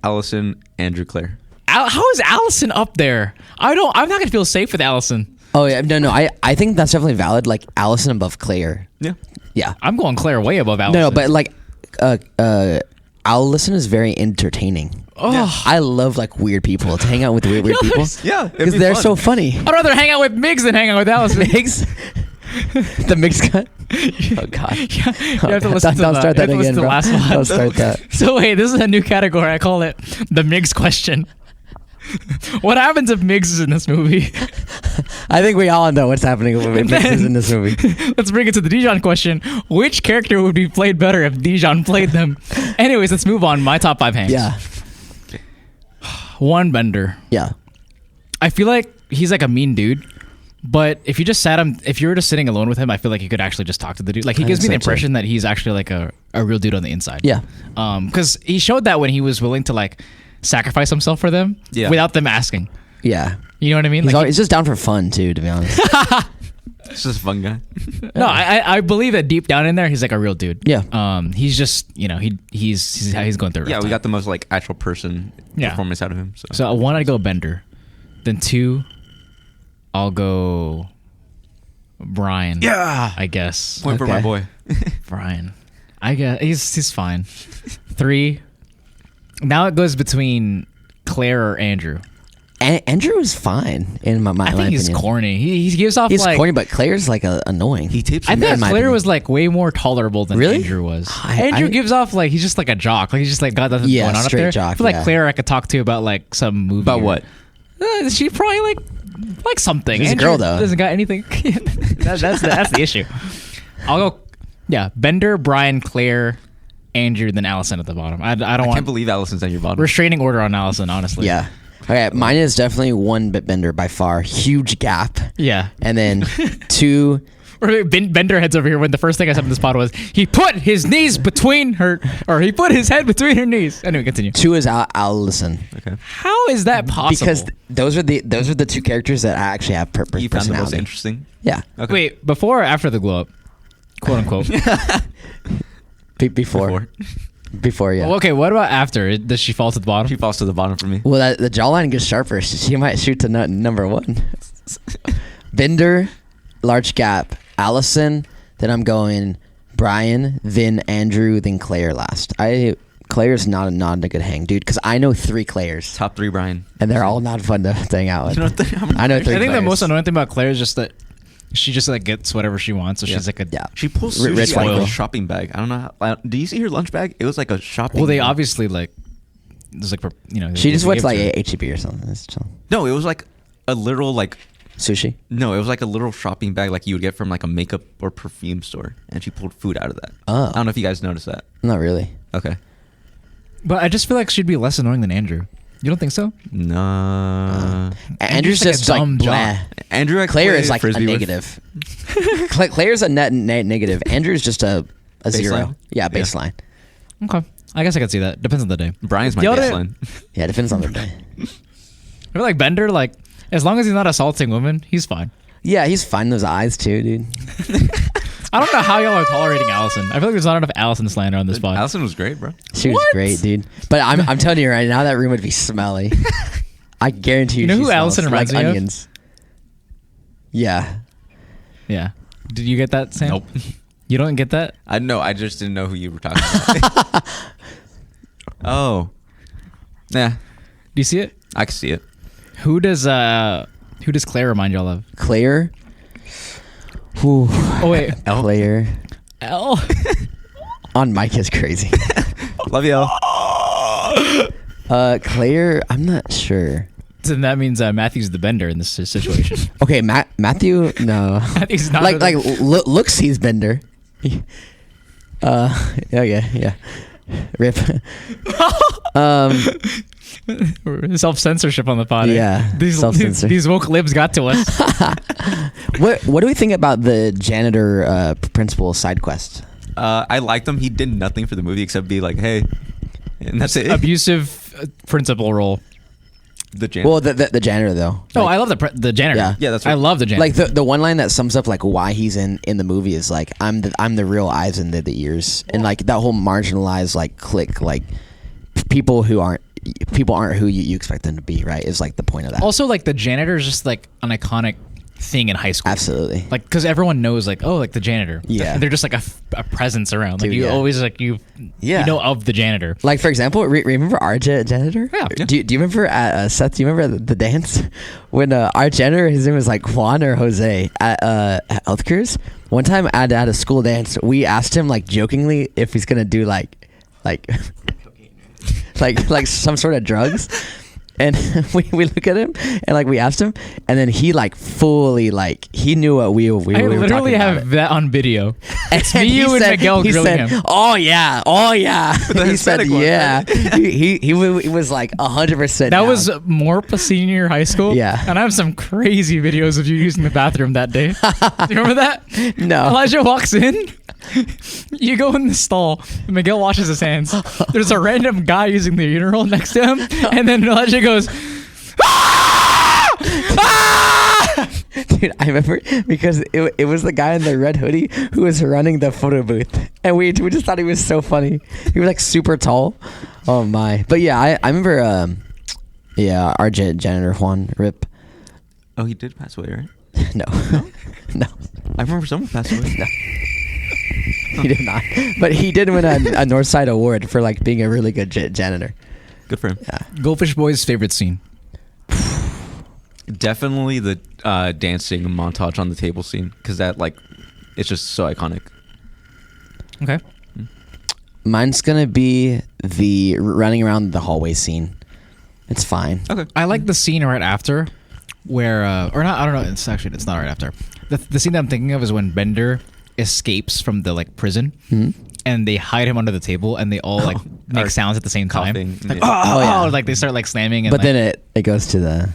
Allison, Andrew, Claire. How is Allison up there? I'm not gonna feel safe with Allison. Oh yeah, no. I think that's definitely valid. Like Allison above Claire. Yeah. Yeah. I'm going Claire way above Allison. No, but like, Allison is very entertaining. Oh. I love like weird people. To hang out with weird people. Yeah, it'd Because be they're fun. so funny. I'd rather hang out with Migs than hang out with Allison. Mix. The mix cut. Oh god. You have to listen to Don't start that you have to listen again, to the bro. last one. Don't start that. So wait, this is a new category. I call it the Migs question. What happens if Migs is in this movie? I think we all know what's happening with mixes in this movie. Let's bring it to the Dijon question. Which character would be played better if Dijon played them? Anyways, let's move on. My top 5 hangs. Yeah. 1, Bender. Yeah. I feel like he's like a mean dude. But if you just if you were just sitting alone with him, I feel like you could actually just talk to the dude. Like he I gives me think the so, too. impression that he's actually like a real dude on the inside. Yeah. Because he showed that when he was willing to like sacrifice himself for them without them asking. Yeah. You know what I mean? He's, Like, he's just down for fun too, to be honest. It's just a fun guy. no, I believe that deep down in there, he's like a real dude. Yeah. He's just he's going through. A rough Yeah, we time. got the most like actual person performance out of him. So 1, I'd go Bender. Then 2, I'll go Brian. Yeah. I guess. Point for my Okay. boy. Brian. I guess he's fine. 3. Now it goes between Claire or Andrew. Andrew is fine in my I think he's opinion. corny. He gives off He's like corny, but Claire's like annoying. He tapes. I him think in my Claire opinion. was like way more tolerable than Really? Andrew was. I- Andrew gives off like he's just like a jock. Like he's just like got nothing Yeah, going on up straight there. jock, I feel like yeah. Claire I could talk to about like some movie. About or- what? She probably like something. She's a Andrew girl, though. Doesn't got anything. That's the issue. I'll go. Yeah, Bender, Brian, Claire, Andrew, then Allison at the bottom. I don't I want can't believe Allison's on your bottom. restraining order on Allison. Honestly. Yeah. Okay, mine is definitely 1 bit Bender by far. Huge gap. Yeah. And then 2, Or Bender heads over here when the first thing I said in this pod was he put his knees between her, or he put his head between her knees. Anyway, continue. 2 is Allison. Okay. How is that possible? Because those are the 2 characters that I actually have You found the most personality. interesting. Yeah. Okay. Wait, before or after the glow up? Quote unquote. Before. Before, yeah. Well, okay, what about after? Does she fall to the bottom? She falls to the bottom for me. Well, the jawline gets sharper. She might shoot to number 1. Bender, large gap. Allison, then I'm going Brian, then Andrew, then Claire last. Claire's not a good hang, dude, because I know 3 Claires, Top 3, Brian. and they're all not fun to hang out with. You know what I know 3 I think the Claires. most annoying thing about Claire is just that she just like gets whatever she wants. So she's like a Yeah. She pulls Rich sushi out of white a girl. shopping bag. I don't know. Do you see her lunch bag? It was like a shopping. Well, they bag. obviously like there's like She they just went gave to like her- HEB or something. It's chill. No, it was like a literal like. Sushi. No, it was like a little shopping bag like you would get from like a makeup or perfume store, and she pulled food out of that. Oh. I don't know if you guys noticed that. Not really. Okay. But I just feel like she'd be less annoying than Andrew. You don't think so? No. Andrew's like a just like dumb blah. jock. Andrew, I Claire played is like a Frisbee with. negative. Claire's a net negative. Andrew's just a zero. Baseline? Yeah, Yeah. baseline. Okay, I guess I could see that. Depends on the day. Brian's my The other- baseline. Yeah, depends on the day. I feel like Bender, like as long as he's not assaulting women, he's fine. Yeah, he's fine. Those eyes too, dude. I don't know how y'all are tolerating Allison. I feel like there's not enough Allison slander on this pod. Allison was great, bro. She was great, dude. But I'm telling you right now, that room would be smelly. I guarantee you. You know she who smells Allison reminds like me of? onions. Yeah. Yeah. Did you get that, Sam? Nope. You don't get that? I know. I just didn't know who you were talking about. Oh. Yeah. Do you see it? I can see it. Who does Claire remind y'all of? Claire. Whew. Oh wait, Claire. Elle. On mic is crazy. Love you. Claire, I'm not sure. So that means Matthew's the bender in this situation. Okay, Matthew, no. Matthew's not looks he's Bender. Yeah. Rip. Self censorship on the pod. Yeah, these woke libs got to us. What do we think about the janitor principal side quest? I liked him. He did nothing for the movie except be like, hey, and that's it. Abusive principal role. The janitor. Well, the janitor though. Oh, I love the janitor. Yeah, that's I love the janitor. Like the one line that sums up like why he's in the movie is like I'm the real eyes and the ears, and like that whole marginalized like clique, like people aren't who you expect them to be, right? Is like the point of that. Also, like the janitor is just like an iconic thing in high school. Absolutely. Like because everyone knows like the janitor. Yeah. They're just like a presence around. Like Dude, you yeah. always like you know of the janitor. Like for example, remember our janitor? Yeah. Do you remember Seth? Do you remember the dance when our janitor, his name was like Juan or Jose at Health Careers? One time at a school dance, we asked him like jokingly if he's gonna do like some sort of drugs. And we look at him and like we asked him, and then he like fully like he knew what we were I literally talking have about. that on video. It's And me, you, and Miguel he grilling said, him. Oh yeah. He said Hispanic one, yeah. He was like 100%. That was Morp senior year high school. Yeah. And I have some crazy videos of you using the bathroom that day. Do you remember that? No. Elijah walks in. You go in the stall. Miguel washes his hands. There's a random guy using the urinal next to him. And then Elijah goes, "Ah! Ah!" Dude, I remember because it was the guy in the red hoodie who was running the photo booth, and we just thought he was so funny. He was like super tall. Oh my! But yeah, I remember. Our janitor Juan Rip. Oh, he did pass away, right? No. I remember someone passed away. No. He did not, but he did win a Northside Award for like being a really good janitor. Good for him. Yeah. Goldfish Boy's favorite scene. Definitely the dancing montage on the table scene, because that like it's just so iconic. Okay. Mine's gonna be the running around the hallway scene. It's fine. Okay. I like the scene right after where, or not, I don't know. It's not right after. The scene that I'm thinking of is when Bender escapes from the like prison and they hide him under the table and they all like make sounds at the same time. Coughing. Like, Yeah. oh, like they start like slamming. And, But like, then it goes to the.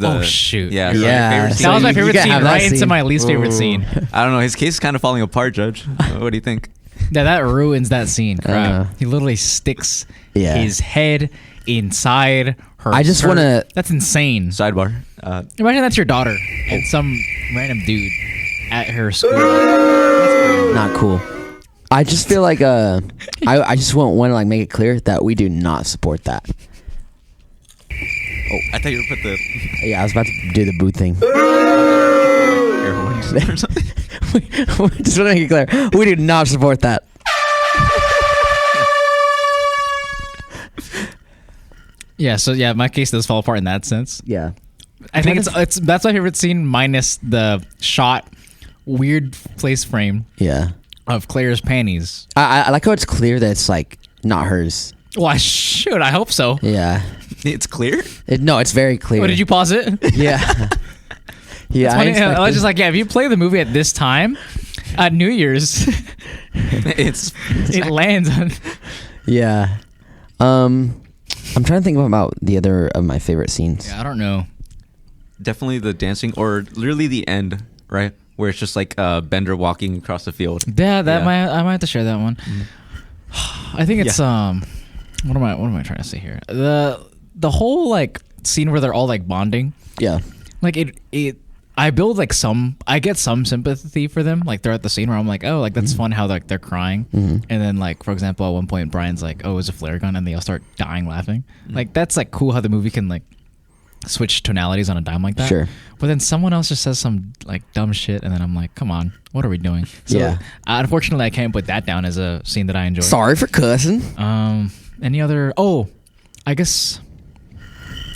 Oh, shoot. Yeah. Yeah. Favorite So that was my you favorite gotta scene, have that right into scene. my least favorite scene. I don't know. His case is kind of falling apart, Judge. What do you think? Yeah, that ruins that scene. Crap. He literally sticks Yeah. his head inside her. I just skirt. wanna- That's insane. Sidebar. Imagine that's your daughter and some random dude at her school. That's crazy. Not cool. I just feel like I just want to like make it clear that we do not support that. Oh, I thought you would put the Yeah, I was about to do the boot thing. air horns or something. Just want to make it clear, we do not support that. Yeah, so yeah, my case does fall apart in that sense. Yeah. I think that's my favorite scene minus the shot weird place frame Yeah. of Claire's panties. I like how it's clear that it's like not hers. Well, I hope so. Yeah. It's clear. No, it's very clear. Oh, did you pause it? Yeah. Yeah. I was just like, yeah, if you play the movie at this time, at New Year's, it lands on. Yeah. I'm trying to think about the other of my favorite scenes. Yeah, I don't know. Definitely the dancing, or literally the end, right? Where it's just like Bender walking across the field. Yeah, Yeah. I might have to share that one. I think it's what am I trying to say here? The whole like scene where they're all like bonding. Yeah. Like it I build like I get some sympathy for them like throughout the scene where I'm like, oh, like that's fun how like they're crying, and then like for example at one point Brian's like, oh, it's a flare gun, and they all start dying laughing. Like that's like cool how the movie can like switch tonalities on a dime like that. Sure. But then someone else just says some like dumb shit, and then I'm like, come on, what are we doing? So Yeah. Unfortunately, I can't put that down as a scene that I enjoy. Sorry for cussing. Any other? Oh, I guess.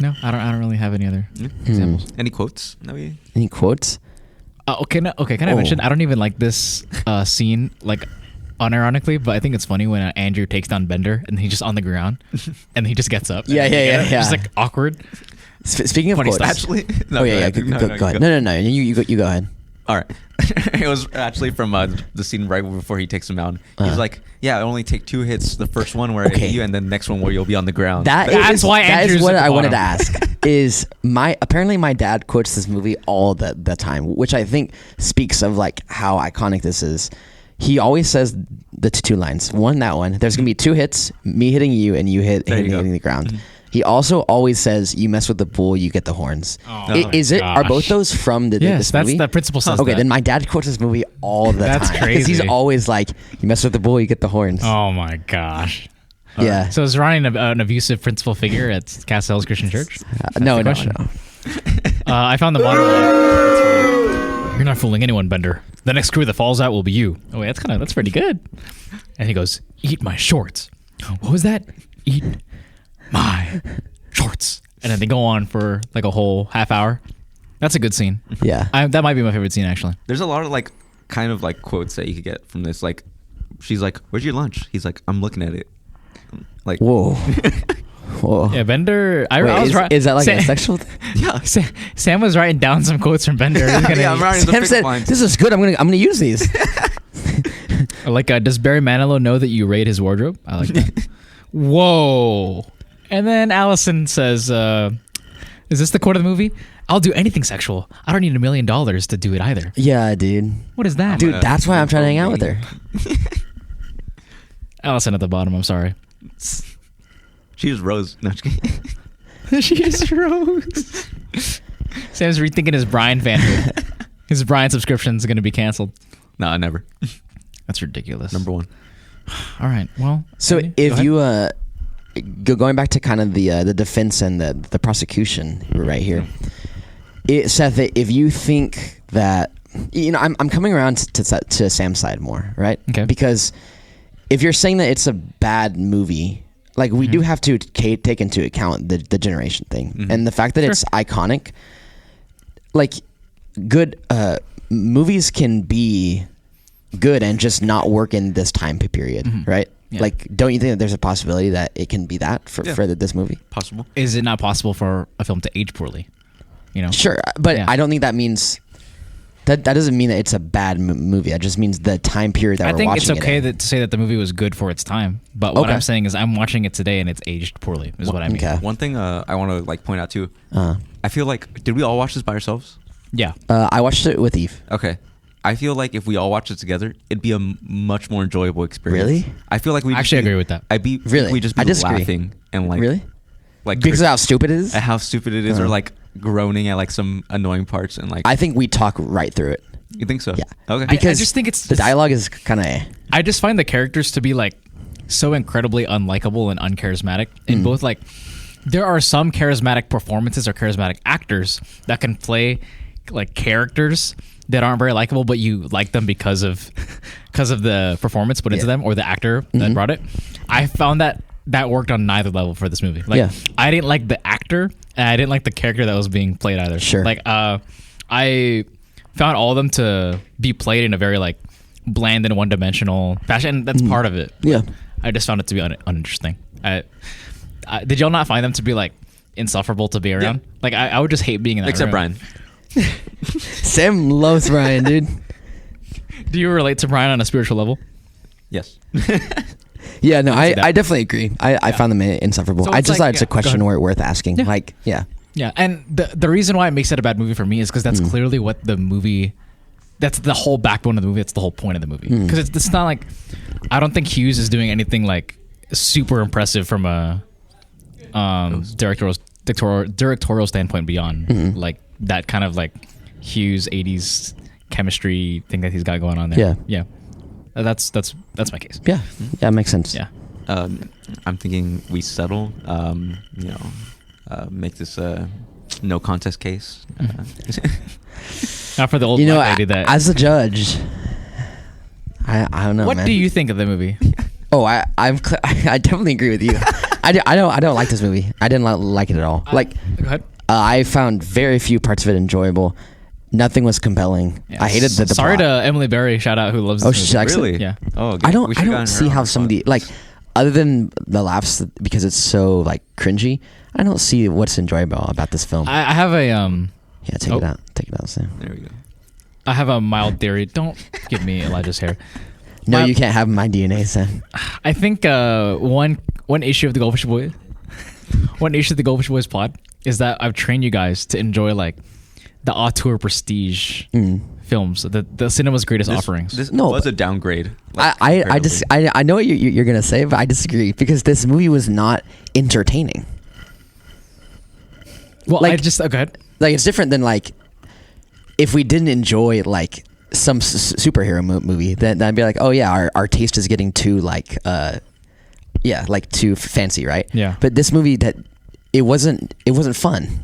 No, I don't really have any other examples. Any quotes? No, yeah. Any quotes? Okay, can I mention? I don't even like this scene, like unironically, but I think it's funny when Andrew takes down Bender and he's just on the ground and he just gets up. Yeah. Just like awkward. Speaking of Funny quotes, stuff. Actually, no, oh yeah, go ahead. No. You go ahead. All right. It was actually from the scene right before he takes him out. He's like, yeah, I only take 2 hits. The first one where I hit you, and then the next one where you'll be on the ground. That's why that is Andrew's what at the I wanted to bottom. ask. Is apparently my dad quotes this movie all the time, which I think speaks of like how iconic this is. He always says the 2 lines. That one. There's gonna be 2 hits, me hitting you, and you hitting the ground. Mm-hmm. He also always says, "You mess with the bull, you get the horns." Oh, Is it? Are both those from this movie? That's the principal says Okay, that. then my dad quotes this movie all the time. That's Because crazy. he's always like, "You mess with the bull, you get the horns." Oh my gosh. Yeah. So is Ronnie an abusive principal figure at Castle Hills Christian Church? No. I found the monologue. You're not fooling anyone, Bender. The next crew that falls out will be you. Oh wait, that's pretty good. And he goes, "Eat my shorts." What was that? Eat my shorts. And then they go on for like a whole half hour. That's a good scene. Yeah. That might be my favorite scene actually. There's a lot of like kind of like quotes that you could get from this. Like, she's like, "Where's your lunch?" He's like, "I'm looking at it." Like, Whoa. Yeah, Bender. I Wait, was right. is that like a sexual thing? yeah. Sam was writing down some quotes from Bender. He's gonna- Yeah, I'm writing the Sam fixed said, lines. "This is good. I'm gonna use these." Like, does Barry Manilow know that you raid his wardrobe? I like that. Whoa. And then Allison says, is this the quote of the movie? I'll do anything sexual. I don't need $1 million to do it either. Yeah, dude. What is that? Dude, that's why I'm trying to hang out with her. Allison at the bottom. I'm sorry. She just rose. No, just kidding. She just rose. Sam's rethinking his Brian fanhood. His Brian subscription is going to be canceled. No, never. That's ridiculous. Number 1. All right. Well, So Andy, if go ahead. you going back to kind of the defense and the prosecution right here, Seth, if you think that I'm coming around to Sam's side more, right? Okay. Because if you're saying that it's a bad movie, like we do have to take into account the generation thing and the fact that it's iconic. Like good movies can be good and just not work in this time period, right? Yeah. Like, don't you think that there's a possibility that it can be that for this movie? Possible. Is it not possible for a film to age poorly? Sure, but Yeah. I don't think that means that doesn't mean that it's a bad movie. That just means the time period that I we're think watching it's okay it in. to say that the movie was good for its time, but what Okay. I'm saying is I'm watching it today and it's aged poorly. Is what I mean. Okay. One thing I want to like point out too. I feel like, did we all watch this by ourselves? Yeah. I watched it with Eve. Okay. I feel like if we all watched it together, it'd be a much more enjoyable experience. Really? I feel like we I actually agree with that. Really? we just be I disagree. laughing and like Really? like Because of how stupid it is? at how stupid it is, or like groaning at like some annoying parts and like. I think we talk right through it. You think so? Yeah. Okay. Because just think it's the dialogue is kind of. I just find the characters to be like so incredibly unlikable and uncharismatic. In both, like, there are some charismatic performances or charismatic actors that can play like characters that aren't very likable, but you like them because of the performance put into them or the actor that brought it. I found that worked on neither level for this movie. Like, Yeah. I didn't like the actor and I didn't like the character that was being played either. Sure. Like, I found all of them to be played in a very like bland and one-dimensional fashion. And that's part of it. Yeah. I just found it to be uninteresting. Did y'all not find them to be like insufferable to be around? Like, I would just hate being in that Except room. Brian. Sam loves Ryan, dude. Do you relate to Brian on a spiritual level? Yes. Yeah, no, see that. I definitely agree. I found them insufferable. So I it's just like- thought it's a yeah, go question ahead. worth asking. Yeah. Like, yeah. Yeah, and the reason why it makes it a bad movie for me is because that's clearly what the movie. That's the whole backbone of the movie. That's the whole point of the movie. Because it's not like I don't think Hughes is doing anything like super impressive from a directorial standpoint beyond like that kind of like Hughes 80s chemistry thing that he's got going on there. Yeah. That's my case. Yeah, yeah, makes sense. Yeah. I'm thinking we settle. Make this a no contest case. Not for the old You know, black lady that. as a judge, I don't know. What man. do you think of the movie? Oh, I definitely agree with you. I don't like this movie. I didn't like it at all. Go ahead. I found very few parts of it enjoyable. Nothing was compelling. Yeah. I hated the Sorry plot. to Emily Berry, shout out, who loves Oh, this she movie. likes it? Really? Yeah. Oh, I don't we should've gotten her see on how the some of the pod. other than the laughs because it's so like cringy. I don't see what's enjoyable about this film. I have a Yeah, take Oh. it out. Take it out, Sam. There we go. I have a mild theory. Don't give me Elijah's hair. No, My- you can't have my DNA, Sam. I think one issue of the Goldfish Boys, one issue of the Goldfish Boys plot is that I've trained you guys to enjoy like the auteur prestige films, the cinema's greatest offerings. This No, was but- a downgrade. I know what you're gonna say, but I disagree because this movie was not entertaining. Well, like- I just go ahead. Like it's different than like if we didn't enjoy like some superhero movie, then I'd be like, oh yeah, our taste is getting too like like too fancy, right? Yeah. But this movie it wasn't fun.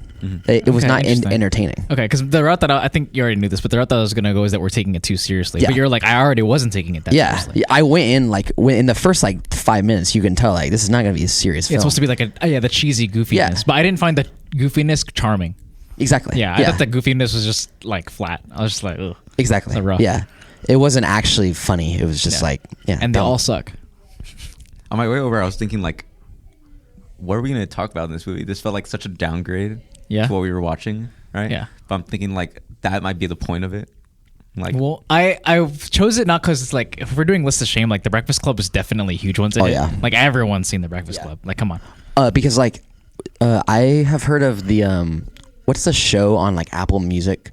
It was Okay, not interesting. entertaining. Okay, because the route that I think you already knew this, but the route that I was gonna go is that we're taking it too seriously. Yeah. But you're like, I already wasn't taking it that Yeah, seriously. I went in the first like 5 minutes. You can tell like this is not gonna be a serious film. It's supposed to be like the cheesy goofiness, Yeah. but I didn't find the goofiness charming. exactly. Yeah, I thought the goofiness was just like flat. I was just like, ugh. exactly. It's rough. Yeah, it wasn't actually funny. It was just Yeah. like And they dumb. all suck. On my way over, I was thinking like, what are we gonna talk about in this movie? This felt like such a downgrade Yeah. to what we were watching, right? Yeah. But I'm thinking like that might be the point of it. Like, Well, I chose it not because it's like if we're doing lists of shame, like The Breakfast Club is definitely a huge one to Oh, hit. yeah. Like everyone's seen The Breakfast Yeah. Club. Like, come on. Because like I have heard of the what's the show on like Apple Music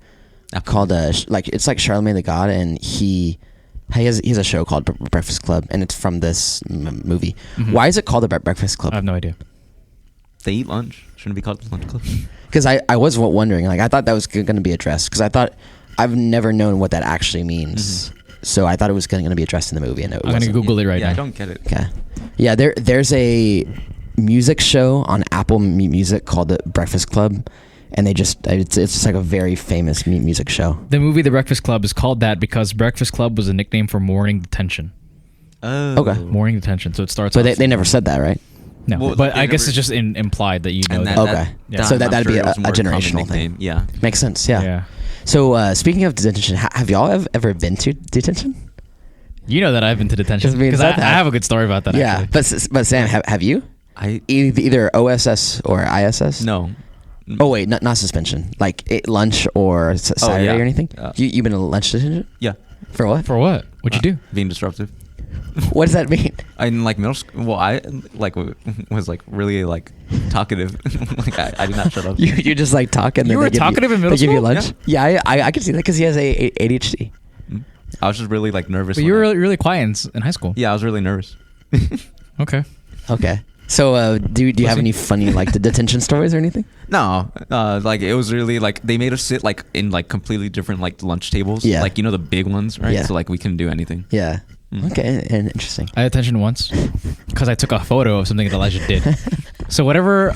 called like it's like Charlemagne the God, and he has a show called Breakfast Club, and it's from this movie. Mhm. Why is it called the Breakfast Club? I have no idea. they eat lunch. Shouldn't it be called the lunch club? Because I was wondering, like I thought that was going to be addressed, because I thought I've never known what that actually means. So I thought it was going to be addressed in the movie, and it I'm gonna wasn't. Google it right yeah, now. I don't get it. Okay. Yeah, there's a music show on Apple Music called the Breakfast Club, and it's just like a very famous music show. The movie The Breakfast Club is called that because Breakfast Club was a nickname for morning detention. Oh. Okay. Morning detention. So it starts. But off- they never said that, right? No, Well, but they I guess never- it's just implied that you know And that. Okay. Yeah. So I'm that'd sure be it was a more common generational thing. nickname. Yeah. Makes sense. Yeah. Yeah. So speaking of detention, have y'all ever been to detention? You know that I've been to detention 'Cause we because I said that. have a good story about that. Yeah, Actually. but Sam, have you I either OSS or ISS? no. Oh wait, not suspension. Like lunch or Saturday yeah. or anything. Yeah. You been to lunch detention Yeah. for what? For what? What'd you do? Being disruptive. What does that mean? In like middle school, well, I like was like really like talkative. Like I did not shut up. You just like talk and You then were they give talkative in middle they give you school? lunch. Yeah, I can see that because he has ADHD. I was just really like nervous. But when you were I- really quiet in high school. Yeah, I was really nervous. Okay. Okay. So do you have he? any funny like the detention stories or anything? No, like it was really like they made us sit like in like completely different like lunch tables. Yeah. Like the big ones, right? Yeah. So like we couldn't do anything. Yeah. Okay, and interesting. I had attention once because I took a photo of something that Elijah did. So whatever.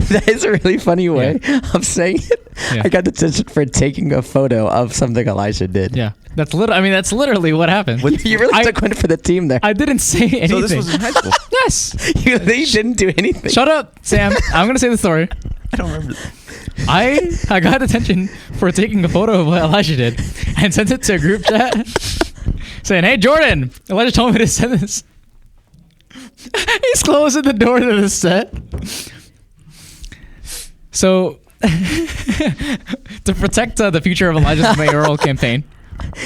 That is a really funny way of saying it. Yeah. I got detention for taking a photo of something Elijah did. Yeah, that's that's literally what happened. You really I- took one for the team there. I didn't say anything. So this was in high school. Yes. you didn't do anything. Shut up, Sam. I'm gonna say the story. I don't remember. I got attention for taking a photo of what Elijah did and sent it to a group chat saying, "Hey Jordan, Elijah told me to send this." He's closing the door to the set. So to protect the future of Elijah's mayoral campaign,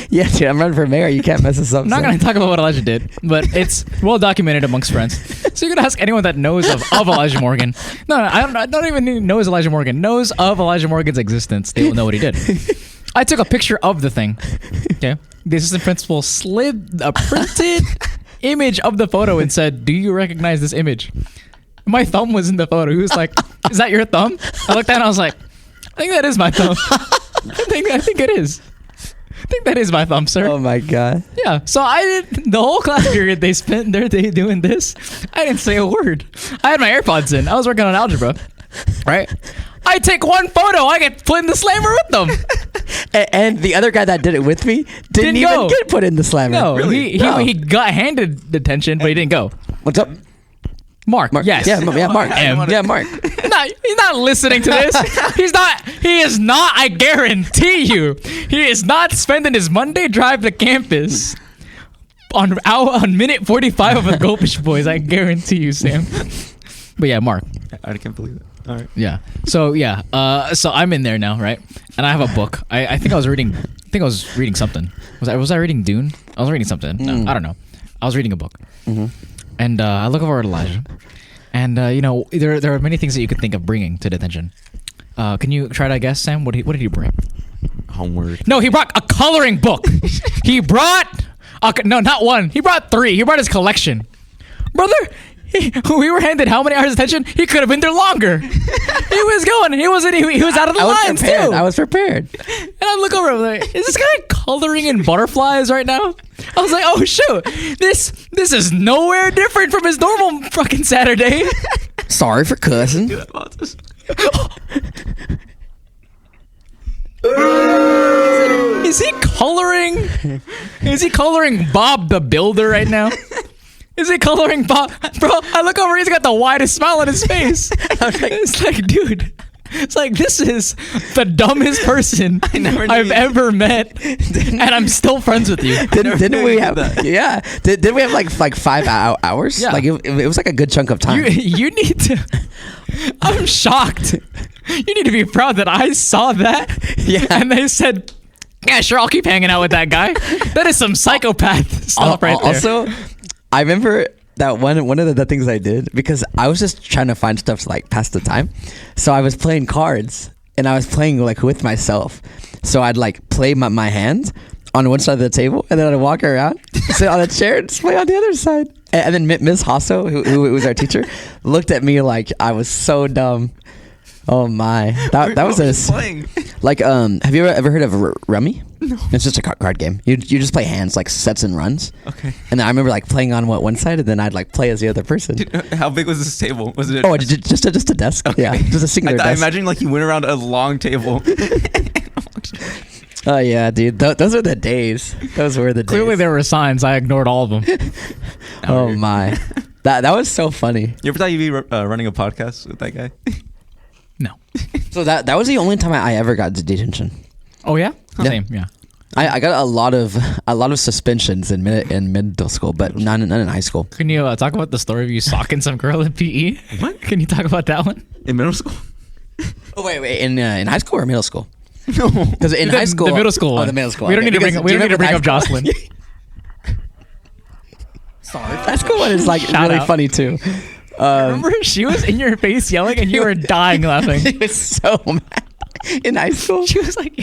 Yeah, dude, I'm running for mayor. You can't mess this up. I'm not son. going to talk about what Elijah did, but it's well documented amongst friends. So you're going to ask anyone that knows of Elijah Morgan. No, I don't even need knows Elijah Morgan. Knows of Elijah Morgan's existence. They will know what he did. I took a picture of the thing. Okay. The assistant principal slid a printed image of the photo and said, "Do you recognize this image?" My thumb was in the photo. He was like, "Is that your thumb?" I looked at it and I was like, "I think that is my thumb." I think it is. I think that is my thumb, sir. Oh my god. Yeah. So I did the whole class period. They spent their day doing this. I didn't say a word. I had my AirPods in. I was working on algebra. Right. I take one photo. I get put in the slammer with them. And the other guy that did it with me didn't even go. get put in the slammer. No, Really? he got handed detention, but he didn't go. What's up? Mark. Yes. Yeah, Mark. M. Yeah, Mark. He's not listening to this. He is not, I guarantee you, he is not spending his Monday drive to campus on minute 45 of the Goldfish Boys. I guarantee you, Sam. But yeah, Mark. I can't believe it. All right. Yeah. So so I'm in there now, right? And I have a book. I think I was reading something. Was I reading Dune? I was reading something. No, I don't know. I was reading a book. Mm-hmm. And I look over at Elijah. And there are many things that you could think of bringing to detention. Can you try to guess, Sam? What did he bring? Homework. No, he brought a coloring book. He brought no, not one. He brought 3. He brought his collection. Brother, we were handed how many hours of detention? He could have been there longer. He was going. He was out of the lines too. I was prepared. And I look over, I'm like, is this guy coloring in butterflies right now? I was like, oh shoot, this is nowhere different from his normal fucking Saturday. Sorry for cussing. Is he coloring? Is he coloring Bob the Builder right now? Is he coloring Bob? Bro, I look over, he's got the widest smile on his face. It's like, dude. It's like, this is the dumbest person I've ever met, and I'm still friends with you. Didn't we have that? Yeah. Did we have like 5 hours? Yeah. Like it was like a good chunk of time. You need to. I'm shocked. You need to be proud that I saw that. Yeah. And they said, yeah, sure, I'll keep hanging out with that guy. That is some psychopath stuff right there. Also, I remember that one of the things I did, because I was just trying to find stuff to like pass the time. So I was playing cards, and I was playing like with myself. So I'd like play my hand on one side of the table, and then I'd walk around, sit on a chair, and just play on the other side. And then Miss Hasso, who was our teacher, looked at me like I was so dumb. Oh my, that was playing. Like have you ever heard of Rummy? No. It's just a card game. You just play hands, like sets and runs. Okay. And then I remember like playing on one side, and then I'd like play as the other person. Dude, how big was this table? Was it? Just a desk. Okay. Yeah, just a singular I desk. imagine like you went around a long table. Oh yeah, dude. Those are the days. Those were the days. Clearly there were signs. I ignored all of them. Oh my, that was so funny. You ever thought you'd be running a podcast with that guy? No. So that was the only time I ever got to detention. Oh yeah? Yeah. Same, yeah. I got a lot of suspensions in middle school, but none in high school. Can you talk about the story of you socking some girl in PE? What? Can you talk about that one? In middle school? Oh wait, in high school or middle school? No. Because in high school, the middle school. Oh, the middle school. We don't need to bring up Jocelyn. Sorry, high school one is like Shout really out. funny too. Remember, she was in your face yelling, and you were dying laughing. She was so mad in high school. She was like,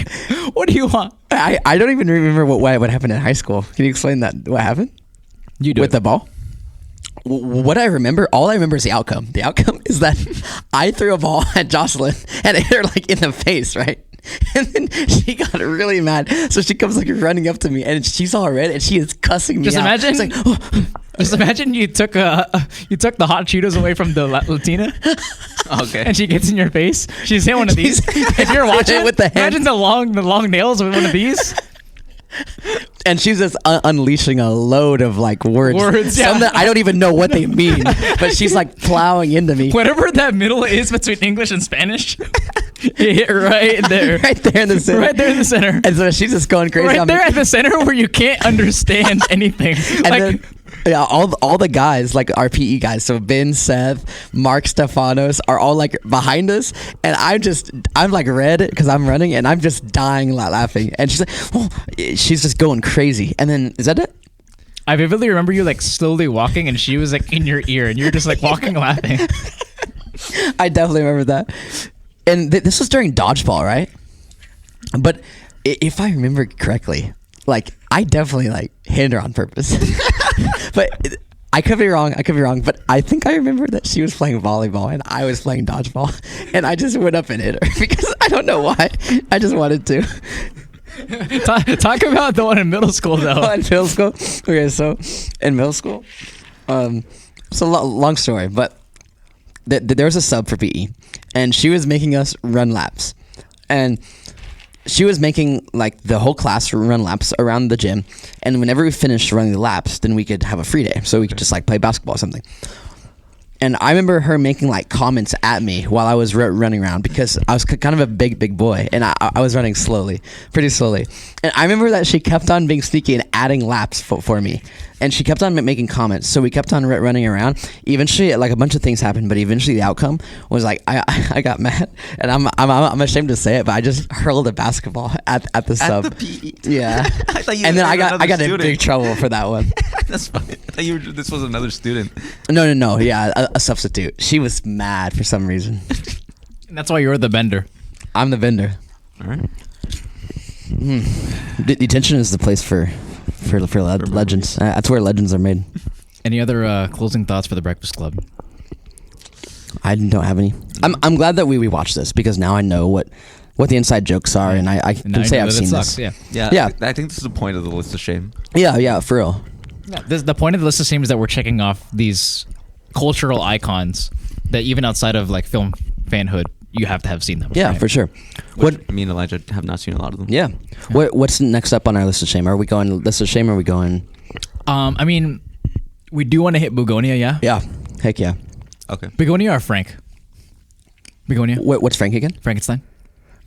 "What do you want?" I don't even remember what happened in high school. Can you explain that? What happened? You do with the ball? What I remember, all I remember is the outcome. The outcome is that I threw a ball at Jocelyn and it hit her like in the face, right? And then she got really mad, so she comes like running up to me, and she's all red, and she is cussing me Just out. imagine, It's like, oh. just imagine you took the hot Cheetos away from the Latina, Okay. and she gets in your face. She's hit one of these. If you're watching, with the hand. imagine the long nails with one of these. And she's just unleashing a load of like words, yeah. some that I don't even know what they mean, but she's like plowing into me. Whatever that middle is between English and Spanish, it hit right there. Right there in the center. Right there in the center. And so she's just going crazy. Right on there me. at the center where you can't understand anything. And Like, then, yeah, all the guys, like our PE guys, so Ben, Seth, Mark, Stefanos, are all like behind us, and I'm like red because I'm running, and I'm just dying laughing. And she's like, oh, she's just going crazy. And then, is that it? I vividly remember you like slowly walking, and she was like in your ear, and you're just like walking laughing. I definitely remember that. And this was during dodgeball, right? But if I remember correctly, like I definitely like hit her on purpose. But I could be wrong. But I think I remember that she was playing volleyball and I was playing dodgeball, and I just went up and hit her because I don't know why. I just wanted to. Talk about the one in middle school though. In middle school? Okay, so in middle school, it's a long story, but there was a sub for PE, and she was making us run laps, and she was making like the whole class run laps around the gym, and whenever we finished running the laps, then we could have a free day, so we could just like play basketball or something. And I remember her making like comments at me while I was running around because I was kind of a big boy, and I was running pretty slowly. And I remember that she kept on being sneaky and adding laps for me. And she kept on making comments, so we kept on running around. Eventually, like a bunch of things happened, but eventually the outcome was like I got mad, and I'm ashamed to say it, but I just hurled a basketball at the sub. At the PE. Yeah. I thought you and then I got in student. big trouble for that one. That's funny. I thought this was another student. No. Yeah, a substitute. She was mad for some reason. And that's why you're the bender. I'm the vendor. All right. Detention is the place for legends. That's where legends are made. Any other closing thoughts for the Breakfast Club? I don't have any. I'm glad that we watched this because now I know what the inside jokes are, and I can say I've seen this. Yeah. I think this is the point of the list of shame. Yeah, for real. Yeah, the point of the list of shame is that we're checking off these cultural icons that even outside of like film fanhood, you have to have seen them. Yeah, right? for sure. What me and Elijah have not seen a lot of them. Yeah. What's next up on our list of shame? Are we going list of shame? Or are we going? I mean, we do want to hit Begonia. Yeah. Yeah. Heck yeah. Okay. Begonia or Frank? Begonia. What's Frank again? Frankenstein.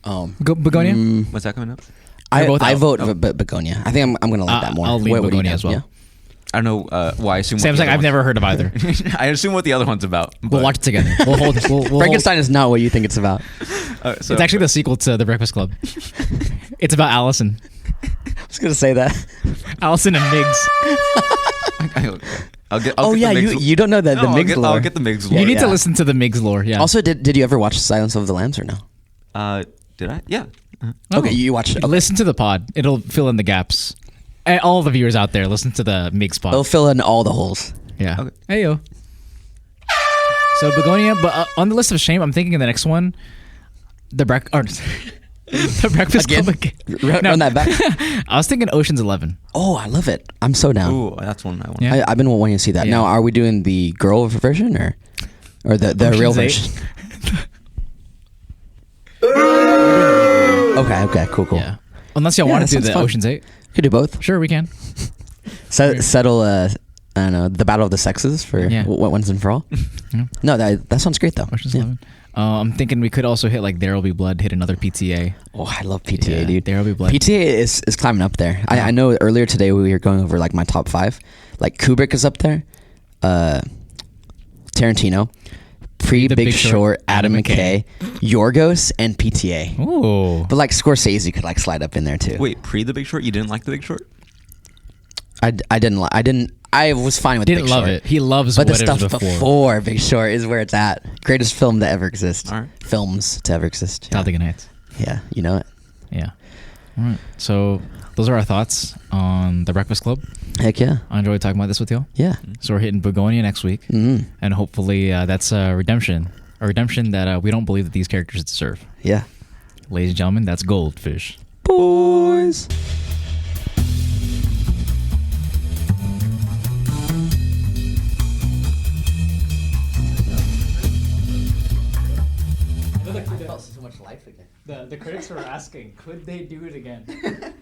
Begonia. What's that coming up? I vote Begonia. I think I'm gonna like that more. I'll lean What do you Begonia have? as well. Yeah? I don't know. Well, I assume. Sam's like, I've never heard of either. I assume what the other one's about. We'll watch it together. We'll Frankenstein is not what you think it's about. So it's actually the sequel to The Breakfast Club. It's about Allison. I was gonna say that. Allison and Miggs. I'll get Oh the yeah, Miggs- you don't know the No, Miggs lore. I'll get the Miggs lore. You need to Yeah. listen to the Miggs lore. Yeah. Also, did you ever watch Silence of the Lambs or no? Did I? Yeah. Okay, you watched it. Listen to the pod. It'll fill in the gaps. And all the viewers out there, listen to the Miggs pod. It'll fill in all the holes. Yeah. Okay. Hey yo. So Begonia, but on the list of shame, I'm thinking of the next one, the Breakfast Again? Club. Again. Run that back. I was thinking Ocean's 11. Oh, I love it. I'm so down. Ooh, that's one I want. Yeah. I've been wanting to see that. Yeah. Now, are we doing the girl version or the real Ocean's version? Okay, cool. Yeah. Unless y'all Yeah, want that to do sounds the fun. Ocean's 8. Could do both. Sure, we can. Settle. I don't know, the battle of the sexes for Yeah. once and for all. Yeah. No, that sounds great though. Ocean's Yeah. 11. I'm thinking we could also hit like There'll Be Blood, hit another PTA. Oh, I love PTA, Yeah, dude. There'll Be Blood. PTA is climbing up there. I know earlier today we were going over like my top 5. Like Kubrick is up there. Tarantino. The Big Short, Adam McKay, Yorgos, and PTA. Ooh. But like Scorsese could like slide up in there too. Wait, The Big Short? You didn't like The Big Short? I was fine with Didn't Big love Short. it. He loves But the what it stuff was before. before Big Short is where it's at. Greatest film to ever exist. All right. Films to ever exist. Yeah. Talladega Nights. Yeah, you know it. Yeah. All right. So those are our thoughts on The Breakfast Club. Heck yeah. I enjoyed talking about this with y'all. Yeah. So we're hitting Begonia next week. Mm-hmm. And hopefully that's a redemption. A redemption that we don't believe that these characters deserve. Yeah. Ladies and gentlemen, that's Goldfish. Boys. The critics were asking, could they do it again?